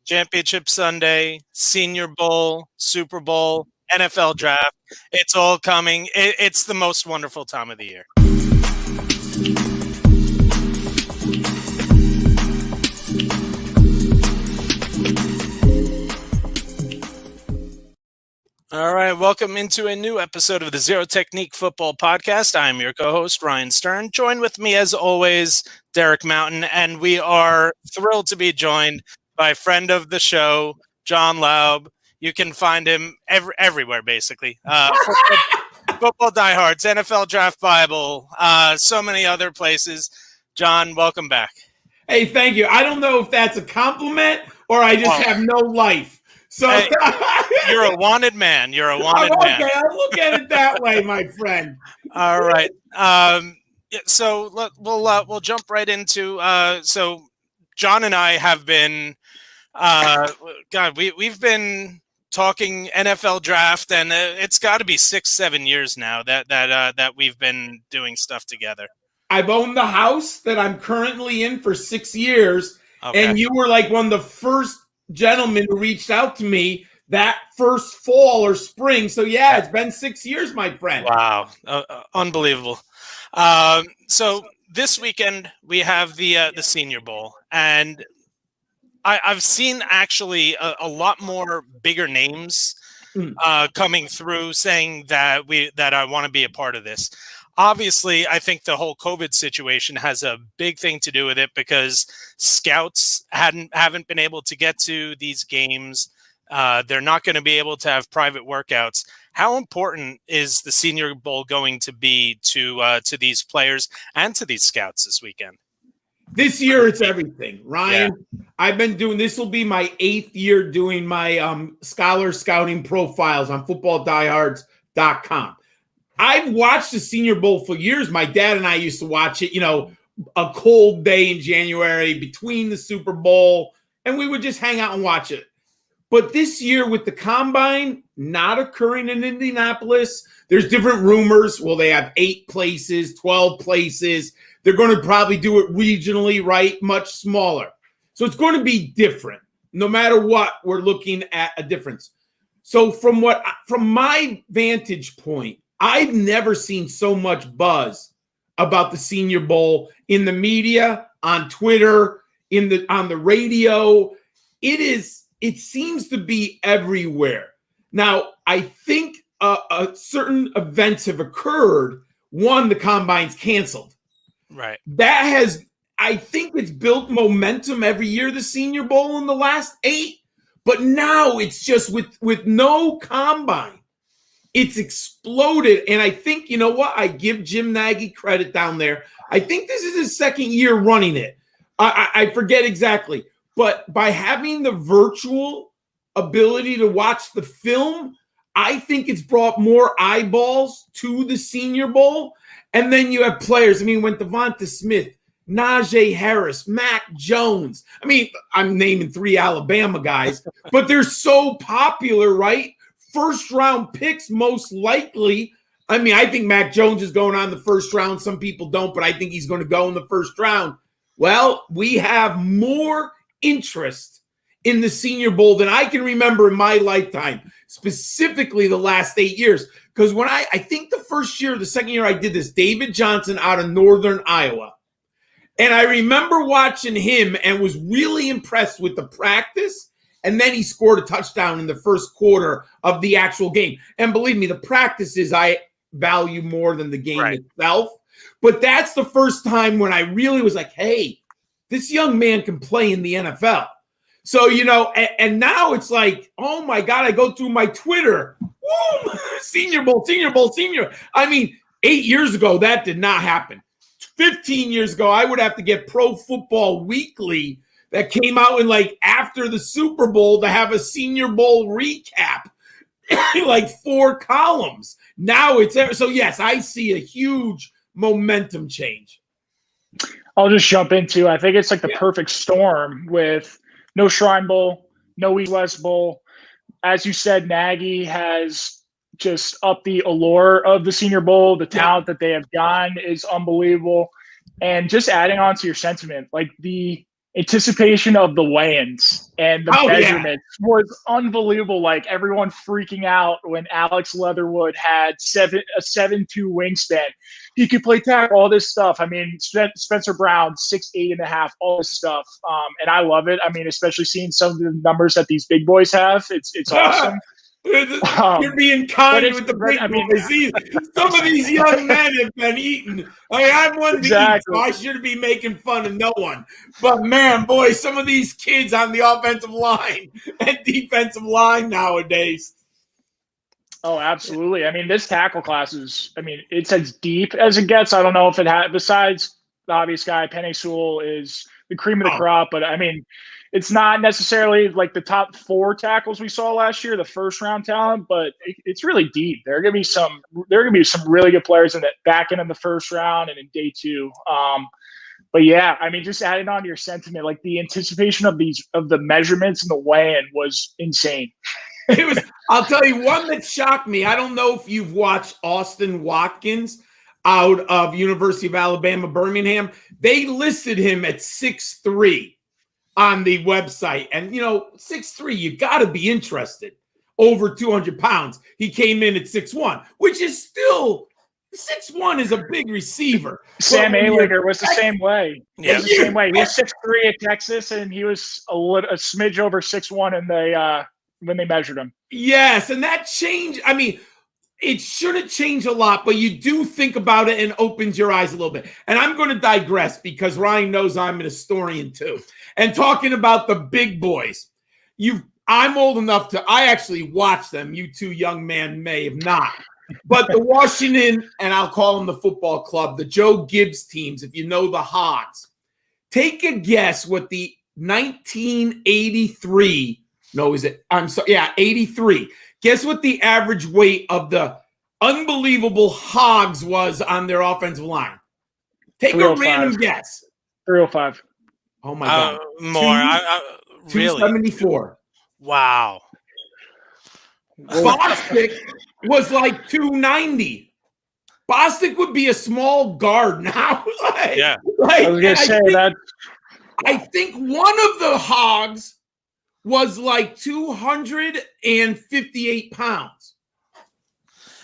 Championship Sunday, Senior Bowl, Super Bowl, NFL Draft. It's all coming. It's the most wonderful time of the year. All right, welcome into a new episode of the Zero Technique Football Podcast. I'm your co-host, Ryan Stern. Joined with me, as always, Derek Mountain, and we are thrilled to be joined by a friend of the show, John Laub. You can find him everywhere, basically. Football Diehards, NFL Draft Bible, so many other places. John, welcome back. Hey, thank you. I don't know if that's a compliment or I just have no life. So hey, you're a wanted man. You're a wanted man. Okay, I look at it that way, my friend. All right. So we'll jump right into. So John and I have been, we've been talking NFL draft, and it's got to be 6-7 years now that we've been doing stuff together. I've owned the house that I'm currently in for 6 years, and you were like one of the first gentlemen who reached out to me that first fall or spring. So yeah, it's been 6 years, my friend. Wow. Unbelievable. So this weekend we have the Senior Bowl, and I've seen actually a lot more bigger names coming through saying that I want to be a part of this. Obviously, I think the whole COVID situation has a big thing to do with it because scouts haven't been able to get to these games. They're not going to be able to have private workouts. How important is the Senior Bowl going to be to these players and to these scouts this weekend? This year, it's everything, Ryan. Yeah. I've been doing, this will be my 8th year doing my scholar scouting profiles on footballdiehards.com. I've watched the Senior Bowl for years. My dad and I used to watch it, a cold day in January between the Super Bowl, and we would just hang out and watch it. But this year with the Combine not occurring in Indianapolis, there's different rumors. Well, they have 8 places, 12 places. They're going to probably do it regionally, right? Much smaller. So it's going to be different. No matter what, we're looking at a difference. So from my vantage point, I've never seen so much buzz about the Senior Bowl in the media, on Twitter, on the radio. It seems to be everywhere. Now, I think certain events have occurred. One, the Combine's canceled. Right. I think it's built momentum every year, the Senior Bowl in the last 8. But now it's just with no Combine. It's exploded, and I think, you know what? I give Jim Nagy credit down there. I think this is his 2nd year running it. I forget exactly. But by having the virtual ability to watch the film, I think it's brought more eyeballs to the Senior Bowl. And then you have players. I mean, when Devonta Smith, Najee Harris, Mac Jones. I mean, I'm naming 3 Alabama guys, but they're so popular, right? First-round picks, most likely. I mean, I think Mac Jones is going on the first round. Some people don't, but I think he's going to go in the first round. Well, we have more interest in the Senior Bowl than I can remember in my lifetime, specifically the last 8 years. Because when I think the 2nd year I did this, David Johnson out of Northern Iowa. And I remember watching him and was really impressed with the practice. And then he scored a touchdown in the first quarter of the actual game. And believe me, the practices I value more than the game itself. But that's the first time when I really was like, hey, this young man can play in the NFL. So, and now it's like, oh my God, I go through my Twitter. Woo, Senior Bowl, Senior Bowl, Senior. I mean, 8 years ago, that did not happen. 15 years ago, I would have to get Pro Football Weekly that came out in after the Super Bowl to have a Senior Bowl recap, 4 columns. Now it's so yes, I see a huge momentum change. I'll just jump into, I think it's the perfect storm with no Shrine Bowl, no East West Bowl. As you said, Nagy has just upped the allure of the Senior Bowl. The talent that they have gotten is unbelievable. And just adding on to your sentiment, the anticipation of the weigh-ins and the measurements was unbelievable. Like everyone freaking out when Alex Leatherwood had a 7'2" wingspan. He could play tackle, all this stuff. I mean, Spencer Brown, 6'8.5", all this stuff. And I love it. I mean, especially seeing some of the numbers that these big boys have. It's awesome. You're being kind with the big boys. Some of these young men have been eaten. I mean, I'm one to eat, so I shouldn't be making fun of no one. But man, boy, some of these kids on the offensive line and defensive line nowadays. Oh, absolutely. I mean, this tackle class is, I mean, it's as deep as it gets. I don't know if it had, besides the obvious guy, Penei Sewell is the cream of the crop, but I mean, it's not necessarily like the top 4 tackles we saw last year, the first round talent, but it's really deep. There are going to be some really good players in that back end of the first round and in day 2. But yeah, I mean, just adding on to your sentiment, like the anticipation of the measurements and the weigh-in was insane. It was. I'll tell you one that shocked me. I don't know if you've watched Austin Watkins out of University of Alabama, Birmingham. They listed him at 6'3". On the website. And, 6'3", you got to be interested. Over 200 pounds. He came in at 6'1", which is still, 6'1" is a big receiver. Sam Ehlinger was the same way. Yeah. The same way. He was 6'3" at Texas, and he was a smidge over 6'1", and when they measured him. Yes, and that changed. I mean, it shouldn't change a lot, but you do think about it and opens your eyes a little bit. And I'm going to digress because Ryan knows I'm an historian too. And talking about the big boys, I'm old enough I actually watched them. You two young men may have not. But the Washington, and I'll call them the football club, the Joe Gibbs teams, if you know the Hogs, take a guess what the 1983, 83. Guess what the average weight of the unbelievable Hogs was on their offensive line? Take a random guess. 305. Oh, my God. More. Really? 274. Wow. Bostic was like 290. Bostic would be a small guard now. I was going to say that. I think one of the Hogs was like 258 pounds.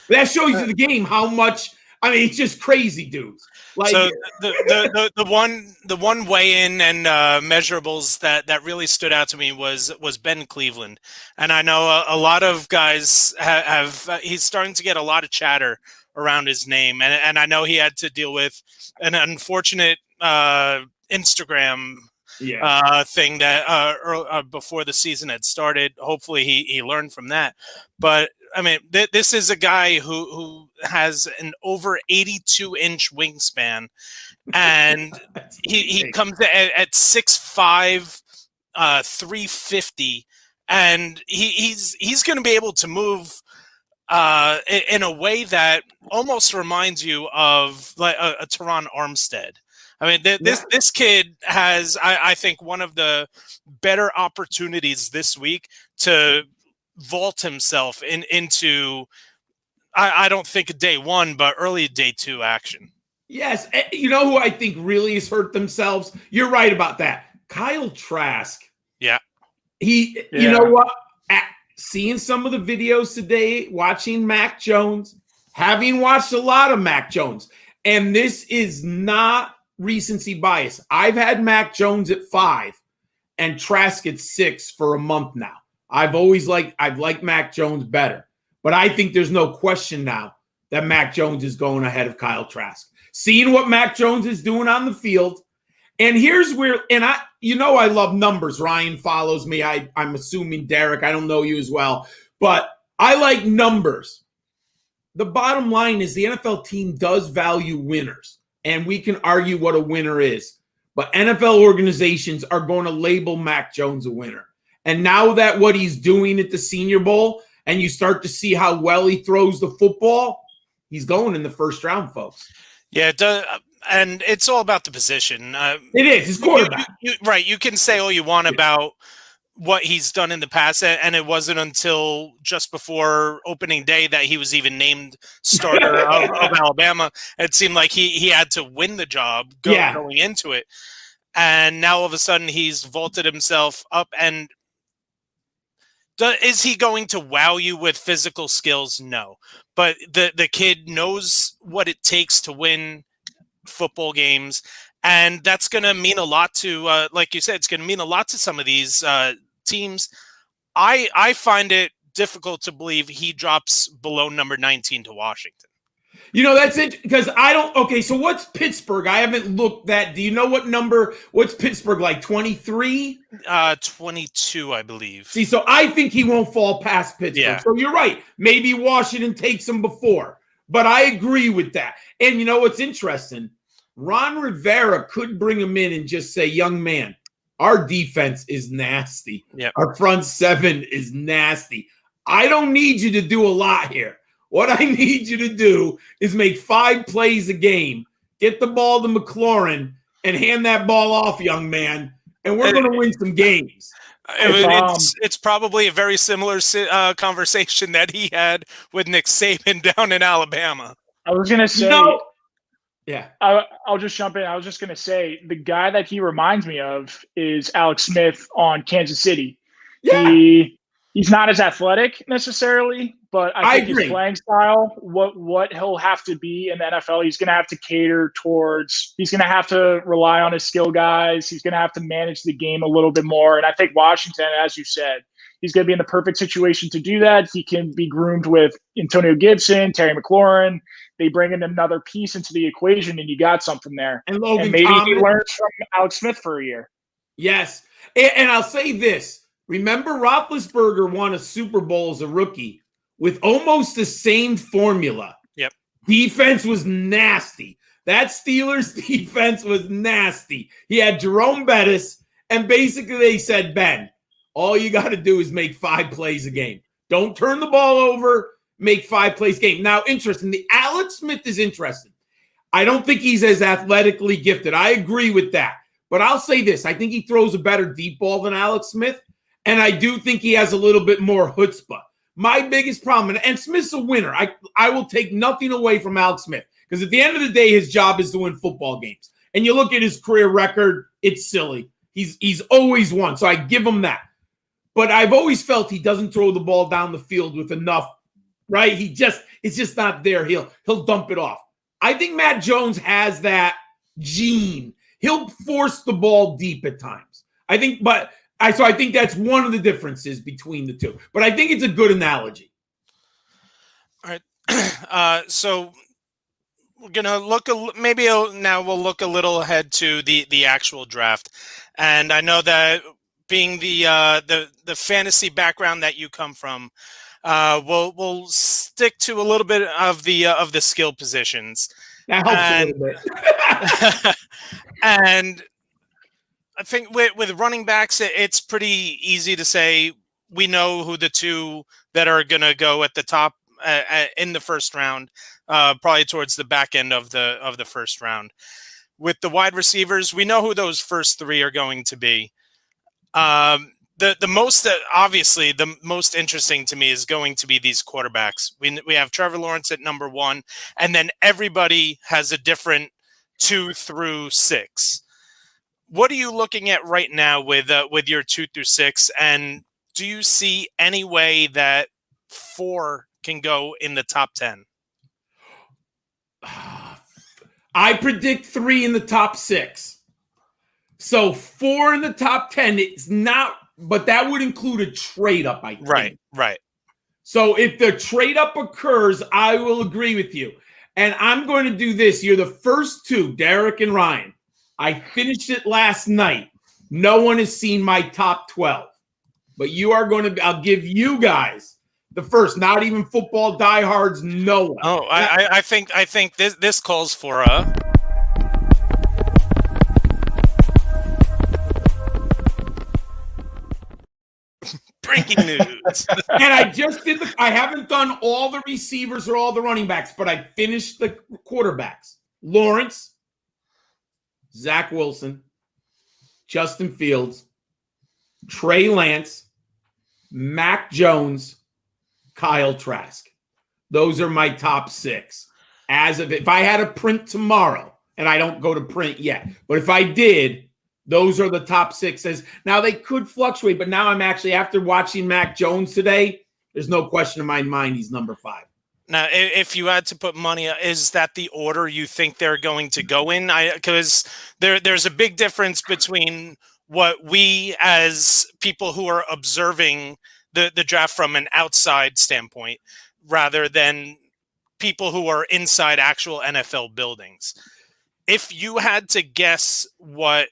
That shows you the game how much. I mean, it's just crazy, dudes. Like, so the one weigh-in and measurables that really stood out to me was Ben Cleveland, and I know a lot of guys he's starting to get a lot of chatter around his name, and I know he had to deal with an unfortunate Instagram thing that before the season had started. Hopefully he learned from that, but I mean, this is a guy who has an over 82-inch wingspan, and he comes at 6'5", 350, and he's going to be able to move in a way that almost reminds you of like a Teron Armstead. I mean, this kid has, I think, one of the better opportunities this week to vault himself into, I don't think day 1, but early day 2 action. Yes. You know who I think really has hurt themselves? You're right about that. Kyle Trask. Yeah. You know what? Seeing some of the videos today, watching Mac Jones, having watched a lot of Mac Jones, and this is not recency bias. I've had Mac Jones at 5 and Trask at 6 for a month now. I've liked Mac Jones better, but I think there's no question now that Mac Jones is going ahead of Kyle Trask. Seeing what Mac Jones is doing on the field, and here's where, and I love numbers. Ryan follows me. I'm assuming Derek, I don't know you as well, but I like numbers. The bottom line is the NFL team does value winners, and we can argue what a winner is, but NFL organizations are going to label Mac Jones a winner. And now that what he's doing at the Senior Bowl, and you start to see how well he throws the football, he's going in the first round, folks. Yeah, it does, and it's all about the position. It is. It's quarterback. Right. You can say all you want about what he's done in the past, and it wasn't until just before opening day that he was even named starter of Alabama. It seemed like he had to win the job going into it. and now all of a sudden he's vaulted himself up. And is he going to wow you with physical skills? No, but the kid knows what it takes to win football games, and that's going to mean a lot to, like you said, it's going to mean a lot to some of these teams. I find it difficult to believe he drops below number 19 to Washington. You know, that's it, because I don't. Okay, so what's Pittsburgh? I haven't looked that. Do you know what number? What's Pittsburgh, like 23? 22, I believe. See, so I think he won't fall past Pittsburgh. Yeah. So you're right. Maybe Washington takes him before, but I agree with that. And you know what's interesting? Ron Rivera could bring him in and just say, young man, our defense is nasty. Yep. Our front seven is nasty. I don't need you to do a lot here. What I need you to do is make 5 plays a game, get the ball to McLaurin, and hand that ball off, young man, and we're going to win some games. It's probably a very similar conversation that he had with Nick Saban down in Alabama. I was going to say, yeah, I'll just jump in. I was just going to say the guy that he reminds me of is Alex Smith on Kansas City. Yeah. He's not as athletic necessarily, but I think agree. his playing style, what he'll have to be in the NFL, he's going to have to cater towards. He's going to have to rely on his skill guys. He's going to have to manage the game a little bit more. And I think Washington, as you said, he's going to be in the perfect situation to do that. He can be groomed with Antonio Gibson, Terry McLaurin. They bring in another piece into the equation, and you got something there. And Logan and maybe Thomas. he learns from Alex Smith for a year. Yes. And I'll say this. Remember, Roethlisberger won a Super Bowl as a rookie with almost the same formula. Yep. Defense was nasty. That Steelers defense was nasty. He had Jerome Bettis, and basically they said, Ben, all you got to do is make 5 plays a game. Don't turn the ball over, make 5 plays a game. Now, interesting. The Alex Smith is interesting. I don't think he's as athletically gifted. I agree with that. But I'll say this. I think he throws a better deep ball than Alex Smith. And I do think he has a little bit more chutzpah. My biggest problem, and Smith's a winner. I will take nothing away from Alex Smith, because at the end of the day, his job is to win football games. And you look at his career record, it's silly. He's always won, so I give him that. But I've always felt he doesn't throw the ball down the field with enough, right? It's just not there. He'll dump it off. I think Matt Jones has that gene. He'll force the ball deep at times. I think that's one of the differences between the two. But I think it's a good analogy. All right. So we're gonna look. Now we'll look a little ahead to the actual draft. And I know that being the fantasy background that you come from, we'll stick to a little bit of the skill positions. That helps a little bit. And I think with running backs, it's pretty easy to say we know who the 2 that are going to go at the top in the first round, probably towards the back end of the first round. With the wide receivers, we know who those first 3 are going to be. The most interesting to me is going to be these quarterbacks. We have Trevor Lawrence at number 1, and then everybody has a different 2 through 6. What are you looking at right now with your 2 through 6, and do you see any way that 4 can go in the top 10? I predict 3 in the top 6. So 4 in the top 10. It's not, but that would include a trade up, I think. Right. So if the trade up occurs, I will agree with you. And I'm going to do this. You're the first 2, Derek and Ryan. I finished it last night. No one has seen my top 12. But you are going to – I'll give you guys the first. Not even football diehards, no one. Oh, I think this calls for a – breaking news. And I just did I haven't done all the receivers or all the running backs, but I finished the quarterbacks. Lawrence, Zach Wilson, Justin Fields, Trey Lance, Mac Jones, Kyle Trask. Those are my top 6. If I had a print tomorrow, and I don't go to print yet, but if I did, Those are the top 6. Now they could fluctuate, but now I'm actually, after watching Mac Jones today, there's no question in my mind he's number 5. Now, if you had to put money, is that the order you think they're going to go in? Because there's a big difference between what we as people who are observing the draft from an outside standpoint rather than people who are inside actual NFL buildings. If you had to guess what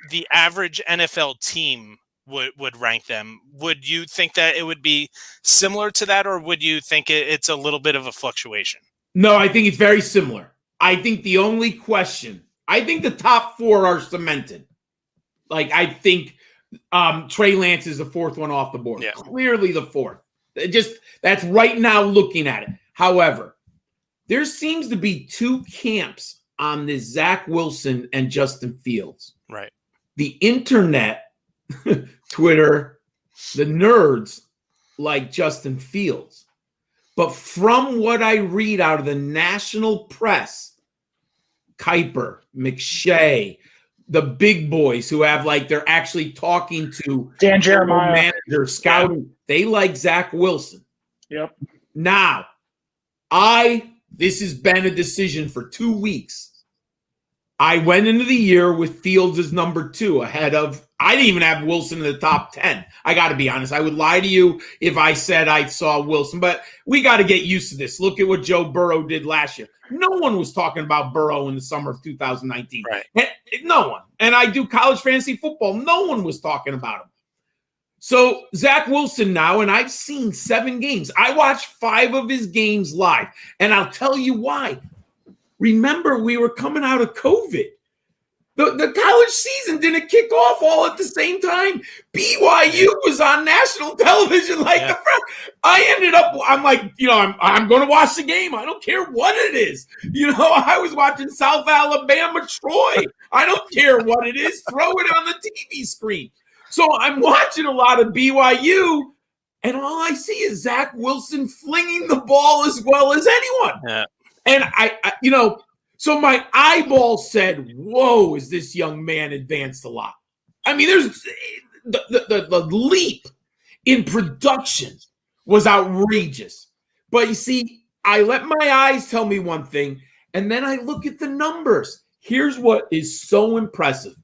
the average NFL team would rank them, would you think that it would be similar to that, or would you think it's a little bit of a fluctuation? No, I think it's very similar. I think the only question, I think the top 4 are cemented. Like, I think Trey Lance is the 4th one off the board. Yeah. Clearly the 4th. That's right now looking at it. However, there seems to be 2 camps on this Zach Wilson and Justin Fields. Right. The internet, Twitter, the nerds like Justin Fields. But from what I read out of the national press, Kuiper, McShay, the big boys who have, like, they're actually talking to Dan Jeremiah, manager, scouting, they like Zach Wilson. Yep. Now, this has been a decision for 2 weeks. I went into the year with Fields as number 2 ahead of, I didn't even have Wilson in the top 10. I got to be honest. I would lie to you if I said I saw Wilson, but we got to get used to this. Look at what Joe Burrow did last year. No one was talking about Burrow in the summer of 2019. Right. No one. And I do college fantasy football. No one was talking about him. So Zach Wilson now, and I've seen 7 games. I watched 5 of his games live, and I'll tell you why. Remember, we were coming out of COVID. The college season didn't kick off all at the same time. BYU was on national television I ended up, I'm like, I'm going to watch the game. I don't care what it is. I was watching South Alabama, Troy. I don't care what it is. Throw it on the TV screen. So I'm watching a lot of BYU, and all I see is Zach Wilson flinging the ball as well as anyone. Yeah. And so my eyeball said, whoa, is this young man advanced a lot? I mean, there's the leap in production was outrageous. But you see, I let my eyes tell me one thing, and then I look at the numbers. Here's what is so impressive.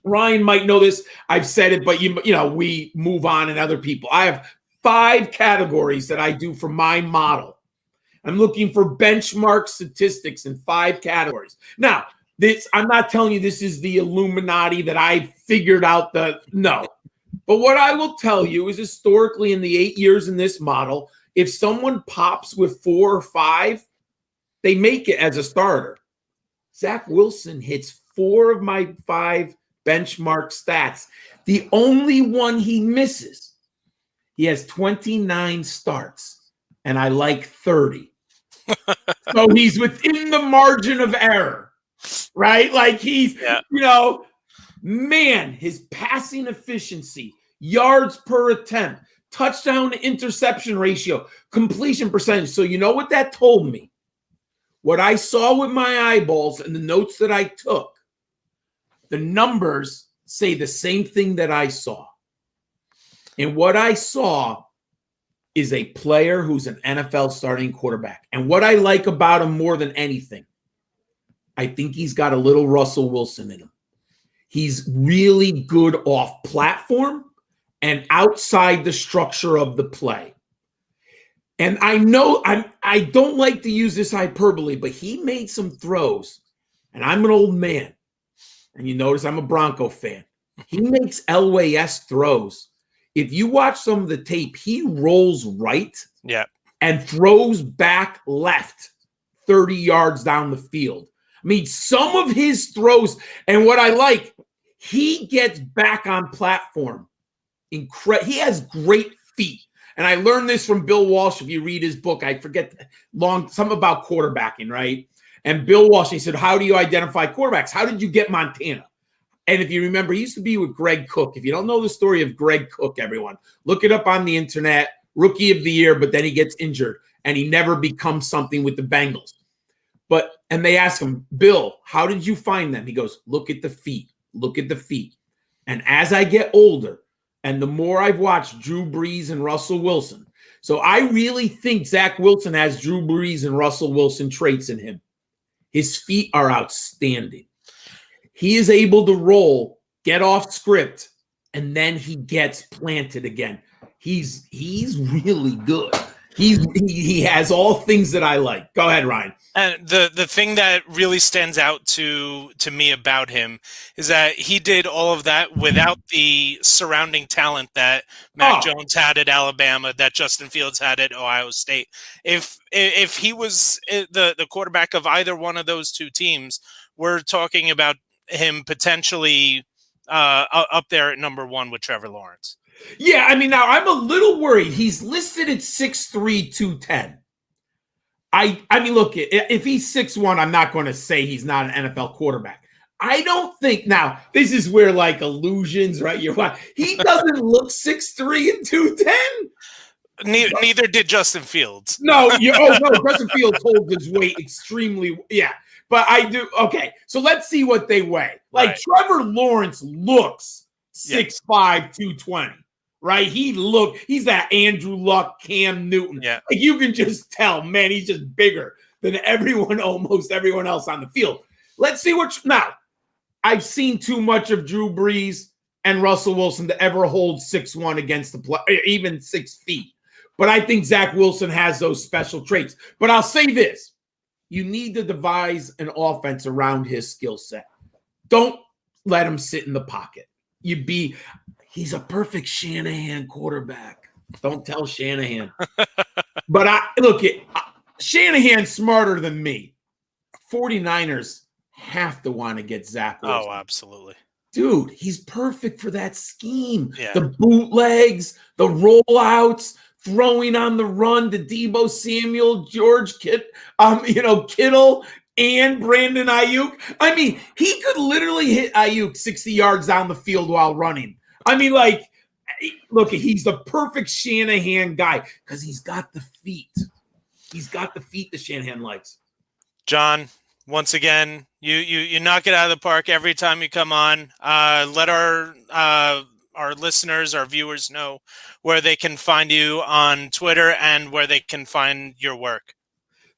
Ryan might know this. I've said it, but we move on and other people. I have 5 categories that I do for my model. I'm looking for benchmark statistics in 5 categories. Now, I'm not telling you this is the Illuminati that I figured out no. But what I will tell you is historically in the 8 years in this model, if someone pops with 4 or 5, they make it as a starter. Zach Wilson hits 4 of my 5 benchmark stats. The only one he misses, he has 29 starts, and I like 30. So he's within the margin of error, right? Like he's, his passing efficiency, yards per attempt, touchdown to interception ratio, completion percentage. So you know what that told me? What I saw with my eyeballs and the notes that I took, the numbers say the same thing that I saw. And what I saw is a player who's an NFL starting quarterback. And what I like about him more than anything, I think he's got a little Russell Wilson in him. He's really good off platform and outside the structure of the play. And I know I don't like to use this hyperbole, but he made some throws. And I'm an old man. And you notice I'm a Bronco fan. He makes Elway-esque throws. If you watch some of the tape, he rolls right and throws back left 30 yards down the field. I mean, some of his throws, and what I like, he gets back on platform. He has great feet. And I learned this from Bill Walsh. If you read his book, I forget something about quarterbacking, right? And Bill Walsh, he said, how do you identify quarterbacks? How did you get Montana? And if you remember, he used to be with Greg Cook. If you don't know the story of Greg Cook, everyone, look it up on the internet. Rookie of the year, but then he gets injured and he never becomes something with the Bengals. And they ask him, Bill, how did you find them? He goes, look at the feet. look at the feet. And as I get older, and the more I've watched Drew Brees and Russell Wilson, so I really think Zach Wilson has Drew Brees and Russell Wilson traits in him. His feet are outstanding. He is able to roll, get off script, and then he gets planted again. He's really good. He has all things that I like. Go ahead, Ryan. And the thing that really stands out to me about him is that he did all of that without the surrounding talent that Mac Jones had at Alabama, that Justin Fields had at Ohio State. If he was the quarterback of either one of those two teams, we're talking about him potentially up there at number one with Trevor Lawrence. Yeah, I mean, now I'm a little worried. He's listed at 6'3", 210. I mean, look, if he's 6'1", I'm not going to say he's not an NFL quarterback. I don't think, now, this is where, like, illusions, right? He doesn't look 6'3" and 210. Neither did Justin Fields. No, Justin Fields holds his weight extremely, yeah. But I do, okay, so let's see what they weigh. Like, right. Trevor Lawrence looks 6'5", 220. Right? He's that Andrew Luck, Cam Newton. Yeah. Like, you can just tell, man, he's just bigger than almost everyone else on the field. Let's see now, I've seen too much of Drew Brees and Russell Wilson to ever hold 6'1" against the play, even 6 feet. But I think Zach Wilson has those special traits. But I'll say this. You need to devise an offense around his skill set. Don't let him sit in the pocket. He's a perfect Shanahan quarterback. Don't tell Shanahan. But Shanahan's smarter than me. 49ers have to want to get Zach Wilson. Oh, absolutely. Dude, he's perfect for that scheme. Yeah. The bootlegs, the rollouts, throwing on the run to Deebo Samuel, George Kittle, and Brandon Ayuk. I mean, he could literally hit Ayuk 60 yards down the field while running. I mean, like, look, he's the perfect Shanahan guy because he's got the feet. He's got the feet that Shanahan likes. John, once again, you knock it out of the park every time you come on. Let our listeners, our viewers know where they can find you on Twitter and where they can find your work.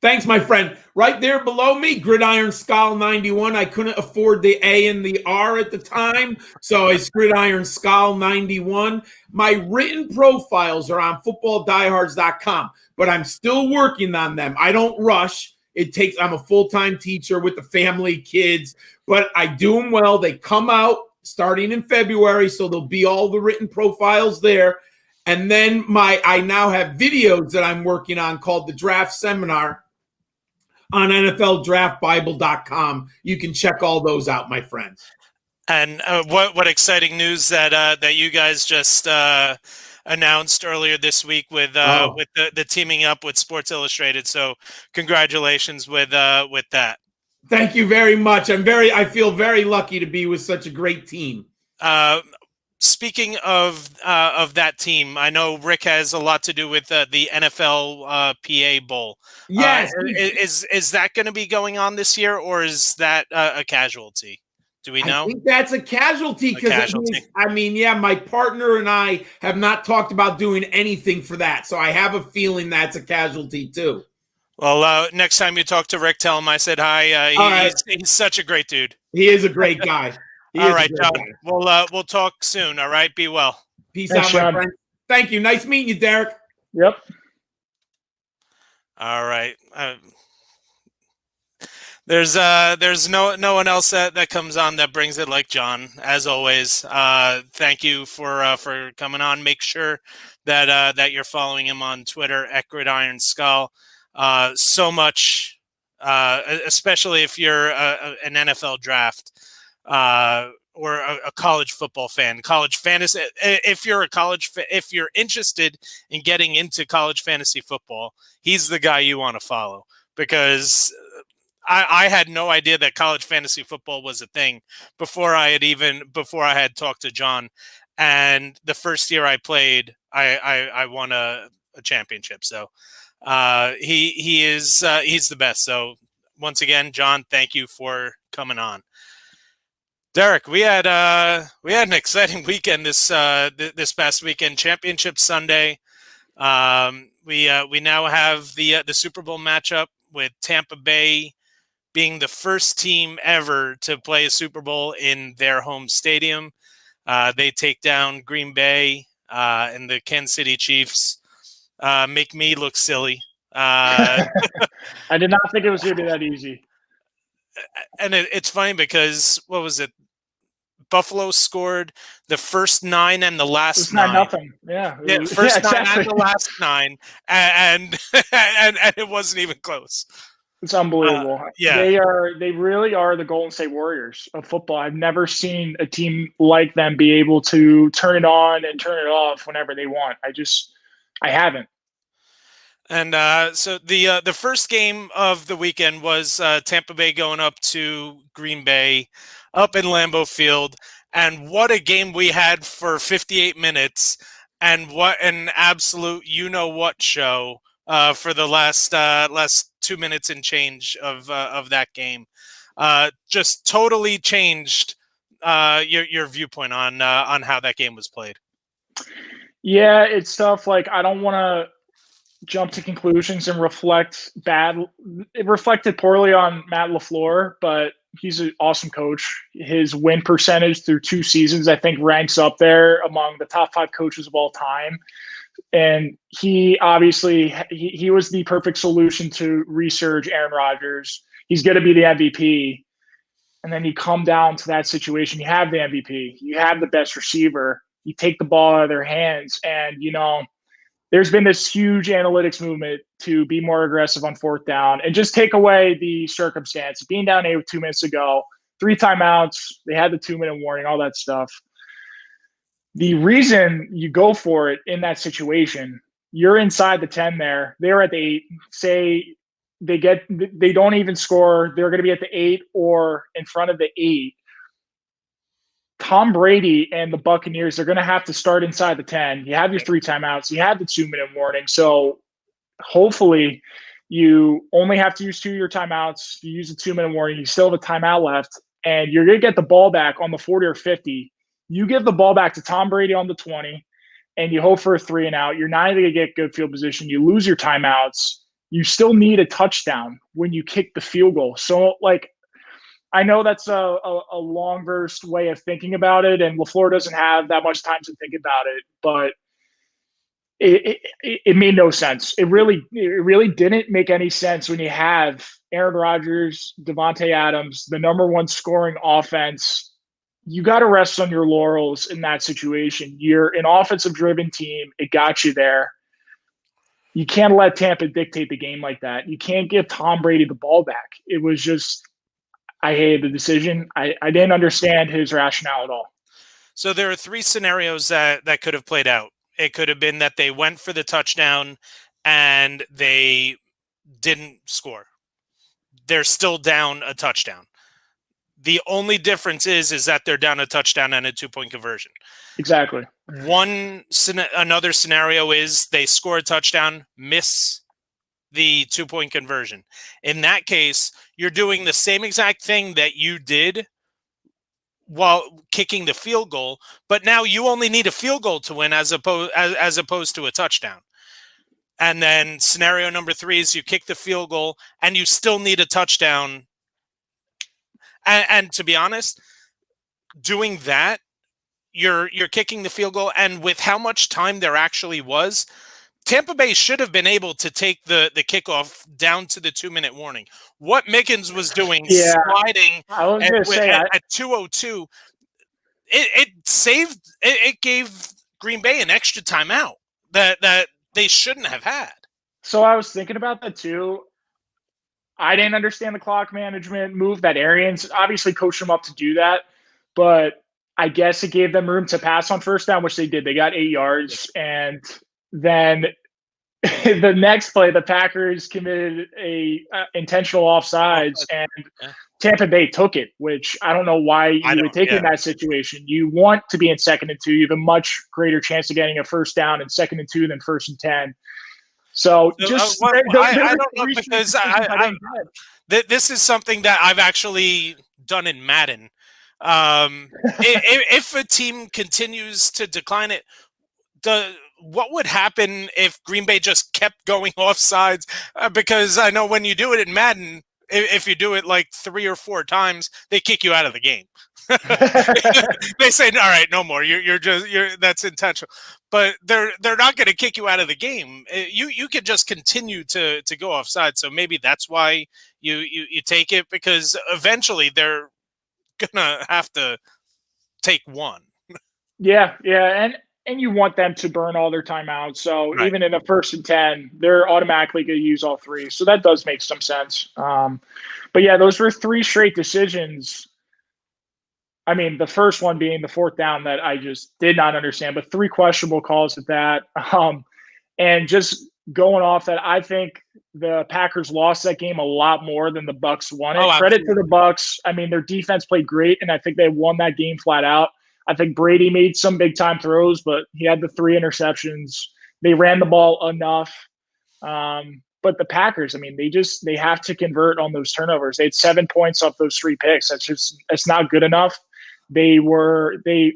Thanks, my friend. Right there below me, Gridiron Skull 91. I couldn't afford the A and the R at the time, so it's Gridiron Skull 91. My written profiles are on footballdiehards.com, but I'm still working on them. I don't rush. I'm a full-time teacher with the family, kids, but I do them well. They come out starting in February, so there'll be all the written profiles there. And then I now have videos that I'm working on called the Draft Seminar on NFLDraftBible.com. You can check all those out, my friends. And what exciting news that you guys just announced earlier this week with the teaming up with Sports Illustrated. So congratulations with that. Thank you very much. I feel very lucky to be with such a great team. Speaking of that team, I know Rick has a lot to do with the NFL PA Bowl. Yes. Is that going to be going on this year, or is that a casualty? Do we know? I think that's a casualty because, my partner and I have not talked about doing anything for that. So I have a feeling that's a casualty too. Well, next time you talk to Rick, tell him I said hi. He's such a great dude. He is a great guy. All right, John. We'll talk soon. All right. Be well. Peace out, my friend. Thank you. Nice meeting you, Derek. Yep. All right. There's no one else that comes on that brings it like John. As always, thank you for coming on. Make sure that you're following him on Twitter at Gridiron Skull. So much, especially if you're an NFL draft. Or a college football fan, college fantasy. If you're interested in getting into college fantasy football, he's the guy you want to follow, because I had no idea that college fantasy football was a thing before I had talked to John. And the first year I played, I won a championship. So he's the best. So once again, John, thank you for coming on. Derek, we had an exciting weekend this past weekend. Championship Sunday. We now have the Super Bowl matchup with Tampa Bay being the first team ever to play a Super Bowl in their home stadium. They take down Green Bay and the Kansas City Chiefs. Make me look silly. I did not think it was going to be that easy. And it's funny because, what was it? Buffalo scored the first 9 and the last 9. 9-0. Yeah. First 9 and the last 9, and it wasn't even close. It's unbelievable. Yeah, they really are the Golden State Warriors of football. I've never seen a team like them be able to turn it on and turn it off whenever they want. I haven't. And so the first game of the weekend was Tampa Bay going up to Green Bay, up in Lambeau Field, and what a game we had for 58 minutes, and what an absolute you-know-what show for the last 2 minutes and change of that game. Just totally changed your viewpoint on how that game was played. Yeah, it's tough. Like, I don't want to jump to conclusions and reflect bad. It reflected poorly on Matt LaFleur, but he's an awesome coach. His win percentage through 2 seasons, I think, ranks up there among the top 5 coaches of all time. And he obviously he was the perfect solution to resurge Aaron Rodgers. He's going to be the MVP. And then you come down to that situation. You have the MVP. You have the best receiver. You take the ball out of their hands. And, there's been this huge analytics movement to be more aggressive on 4th down and just take away the circumstance. Being down 8 with 2 minutes to go, 3 timeouts, they had the 2-minute warning, all that stuff. The reason you go for it in that situation, you're inside the 10 there. They're at the 8. Say they don't even score. They're going to be at the 8 or in front of the 8. Tom Brady and the Buccaneers are going to have to start inside the 10. You have your 3 timeouts. You have the 2-minute warning. So hopefully you only have to use 2 of your timeouts. You use the 2-minute warning. You still have a timeout left, and you're going to get the ball back on the 40 or 50. You give the ball back to Tom Brady on the 20, and you hope for a 3 and out. You're not even going to get good field position. You lose your timeouts. You still need a touchdown when you kick the field goal. So, I know that's a long-versed way of thinking about it, and LaFleur doesn't have that much time to think about it, but it made no sense. It really didn't make any sense when you have Aaron Rodgers, Devontae Adams, the number 1 scoring offense. You got to rest on your laurels in that situation. You're an offensive-driven team. It got you there. You can't let Tampa dictate the game like that. You can't give Tom Brady the ball back. It was just – I hated the decision. I didn't understand his rationale at all. So there are 3 scenarios that could have played out. It could have been that they went for the touchdown and they didn't score. They're still down a touchdown. The only difference is that they're down a touchdown and a 2-point conversion. Exactly. Another scenario is they score a touchdown, miss the 2-point conversion. In that case, you're doing the same exact thing that you did while kicking the field goal, but now you only need a field goal to win as opposed to a touchdown. And then scenario number 3 is you kick the field goal and you still need a touchdown. And to be honest, doing that, you're kicking the field goal, and with how much time there actually was, Tampa Bay should have been able to take the kickoff down to the 2-minute warning. What Mickens was doing, sliding at 2:02, it gave Green Bay an extra timeout that they shouldn't have had. So I was thinking about that too. I didn't understand the clock management move that Arians obviously coached them up to do that, but I guess it gave them room to pass on 1st down, which they did. They got 8 yards, and then the next play, the Packers committed a intentional offsides, and Tampa Bay took it, which I don't know why you would take it in that situation. You want to be in 2nd and 2. You have a much greater chance of getting a 1st down in 2nd and 2 than 1st and 10. So just I don't know, because this is something that I've actually done in Madden. If a team continues to decline it, what would happen if Green Bay just kept going offsides? Because I know when you do it in Madden, if you do it like 3 or 4 times, they kick you out of the game. They say, "All right, no more. That's intentional." But they're not going to kick you out of the game. You could just continue to go offside. So maybe that's why you take it, because eventually they're gonna have to take one. Yeah, and you want them to burn all their timeouts. So Right. even in a 1st and 10, they're automatically going to use all 3. So that does make some sense. But yeah, those were 3 straight decisions. I mean, the first one being the 4th down that I just did not understand, but 3 questionable calls at that. And just going off that, I think the Packers lost that game a lot more than the Bucs won it. Oh, Credit to the Bucs. I mean, their defense played great, and I think they won that game flat out. I think Brady made some big time throws, but he had the 3 interceptions. They ran the ball enough. But the Packers, I mean, they have to convert on those turnovers. They had 7 points off those 3 picks. That's not good enough. They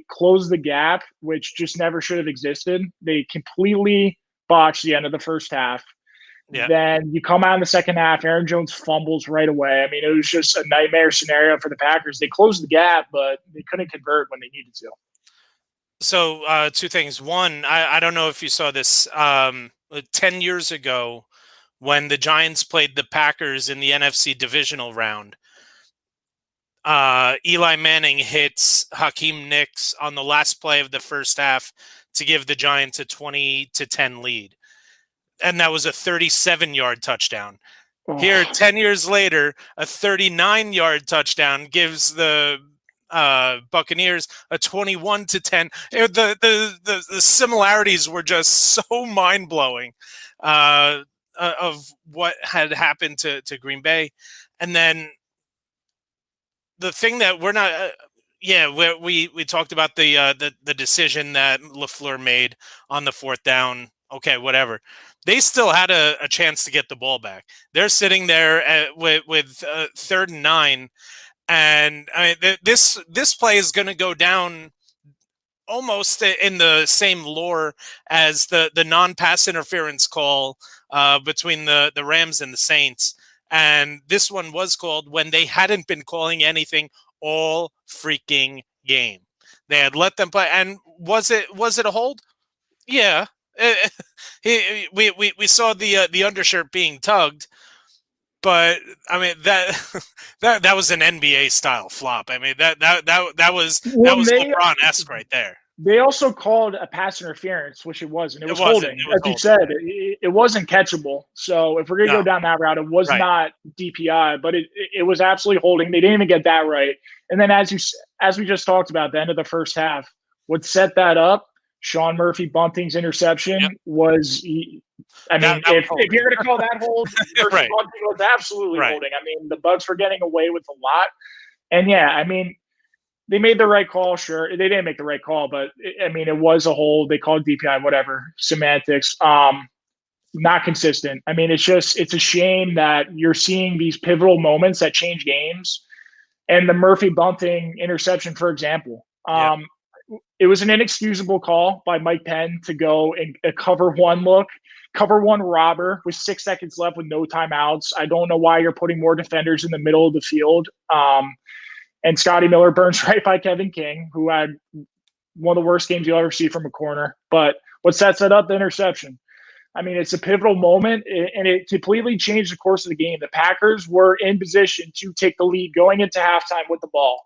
closed the gap, which just never should have existed. They completely botched the end of the first half. Yeah. Then you come out in the second half, Aaron Jones fumbles right away. I mean, it was just a nightmare scenario for the Packers. They closed the gap, but they couldn't convert when they needed to. So 2 things. One, I don't know if you saw this 10 years ago when the Giants played the Packers in the NFC divisional round. Eli Manning hits Hakeem Nicks on the last play of the first half to give the Giants a 20-10 lead. And that was a 37-yard touchdown. Oh. Here, 10 years later, a 39-yard touchdown gives the Buccaneers a 21-10. The similarities were just so mind-blowing of what had happened to Green Bay. And then the thing that we're not we talked about the decision that LaFleur made on the 4th down. Okay, whatever. They still had a chance to get the ball back. They're sitting there with 3rd and 9, and I mean, this play is going to go down almost in the same lore as the non-pass interference call between the Rams and the Saints. And this one was called when they hadn't been calling anything all freaking game. They had let them play. And was it a hold? Yeah. We saw the undershirt being tugged, but I mean that was an NBA style flop. I mean that was LeBron-esque right there. They also called a pass interference, which it wasn't. It was holding. It was As you said, it wasn't catchable. So if we're going to go down that route, it was not DPI, but it was absolutely holding. They didn't even get that right. And then as we just talked about, the end of the first half, what set that up, Sean Murphy Bunting's interception was – I mean, if you're going to call that hold, Murphy Bunting was absolutely holding. I mean, the Bucs were getting away with a lot. And, yeah, I mean – they made the right call, sure. They didn't make the right call, but I mean, it was a hold. They called DPI, whatever, semantics. Not consistent. I mean, it's a shame that you're seeing these pivotal moments that change games. And the Murphy Bunting interception, for example, it was an inexcusable call by Mike Penn to go and cover one robber with 6 seconds left with no timeouts. I don't know why you're putting more defenders in the middle of the field. And Scotty Miller burns right by Kevin King, who had one of the worst games you'll ever see from a corner. But what sets it up, the interception. I mean, it's a pivotal moment, and it completely changed the course of the game. The Packers were in position to take the lead going into halftime with the ball.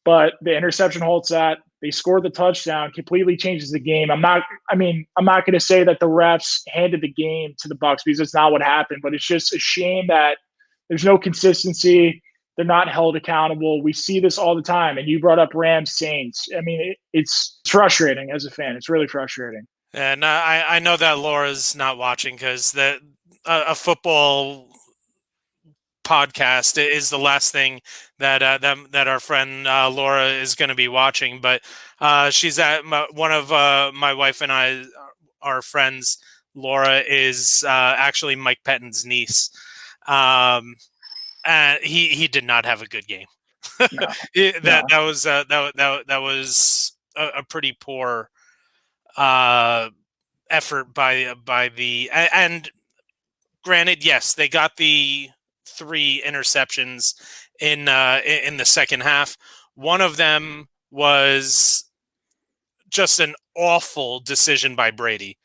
But the interception holds that. They scored the touchdown, completely changes the game. I'm not going to say that the refs handed the game to the Bucs because it's not what happened, but it's just a shame that there's no consistency. They're not held accountable. We see this all the time. And you brought up Rams Saints. I mean, it's frustrating as a fan. It's really frustrating. And I know that Laura's not watching because a football podcast is the last thing that our friend Laura is going to be watching. But she's at one of my wife and I, our friends. Laura is actually Mike Pettin's niece. And he did not have a good game. No, That was a pretty poor effort by the and granted, yes, they got the 3 interceptions in the second half. One of them was just an awful decision by Brady,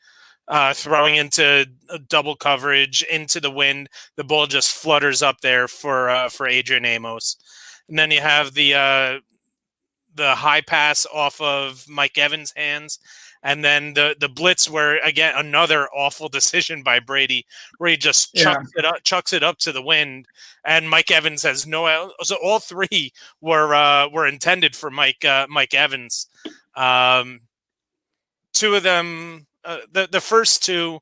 throwing into double coverage into the wind. The ball just flutters up there for Adrian Amos, and then you have the high pass off of Mike Evans' hands. And then the blitz, where again another awful decision by Brady, where he just chucks it up to the wind, and Mike Evans has no. So all 3 were intended for Mike Evans. 2 of them, the first 2,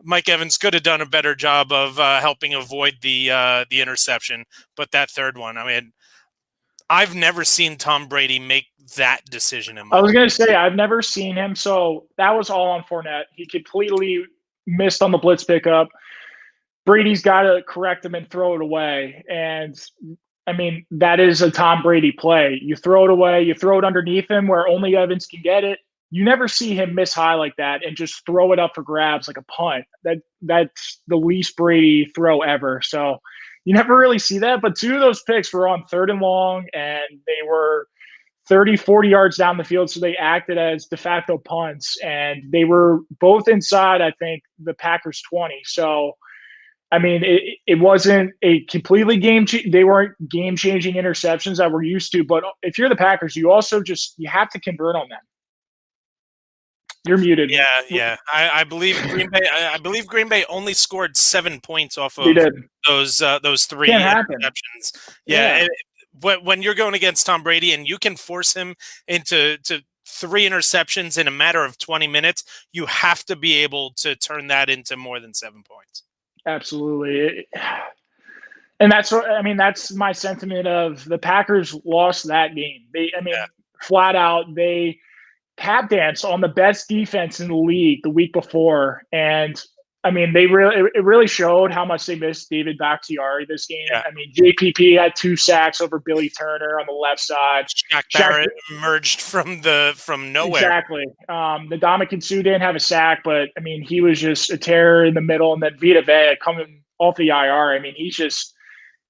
Mike Evans could have done a better job of helping avoid the interception, but that third one, I mean, I've never seen Tom Brady make that decision in my life. I was going to say, I've never seen him. So that was all on Fournette. He completely missed on the blitz pickup. Brady's got to correct him and throw it away. And I mean, that is a Tom Brady play. You throw it away, you throw it underneath him where only Evans can get it. You never see him miss high like that and just throw it up for grabs like a punt. That's the least Brady throw ever. So you never really see that. But 2 of those picks were on 3rd and long, and they were 30, 40 yards down the field. So they acted as de facto punts, and they were both inside, I think, the Packers 20. So, I mean, it wasn't a completely they weren't game-changing interceptions that we're used to. But if you're the Packers, you also you have to convert on them. You're muted. Yeah. I believe Green Bay. I believe Green Bay only scored 7 points off of those 3 interceptions. Yeah. When you're going against Tom Brady and you can force him into 3 interceptions in a matter of 20 minutes, you have to be able to turn that into more than 7 points. Absolutely. And that's my sentiment of the Packers lost that game. Flat out, they tap dance on the best defense in the league the week before. And I mean, it really showed how much they missed David Bakhtiari this game. Yeah. I mean, JPP had 2 sacks over Billy Turner on the left side. Shaq Barrett emerged from nowhere. Exactly. Ndamukong Suh didn't have a sack, but I mean, he was just a terror in the middle. And then Vita Vea coming off the IR. I mean,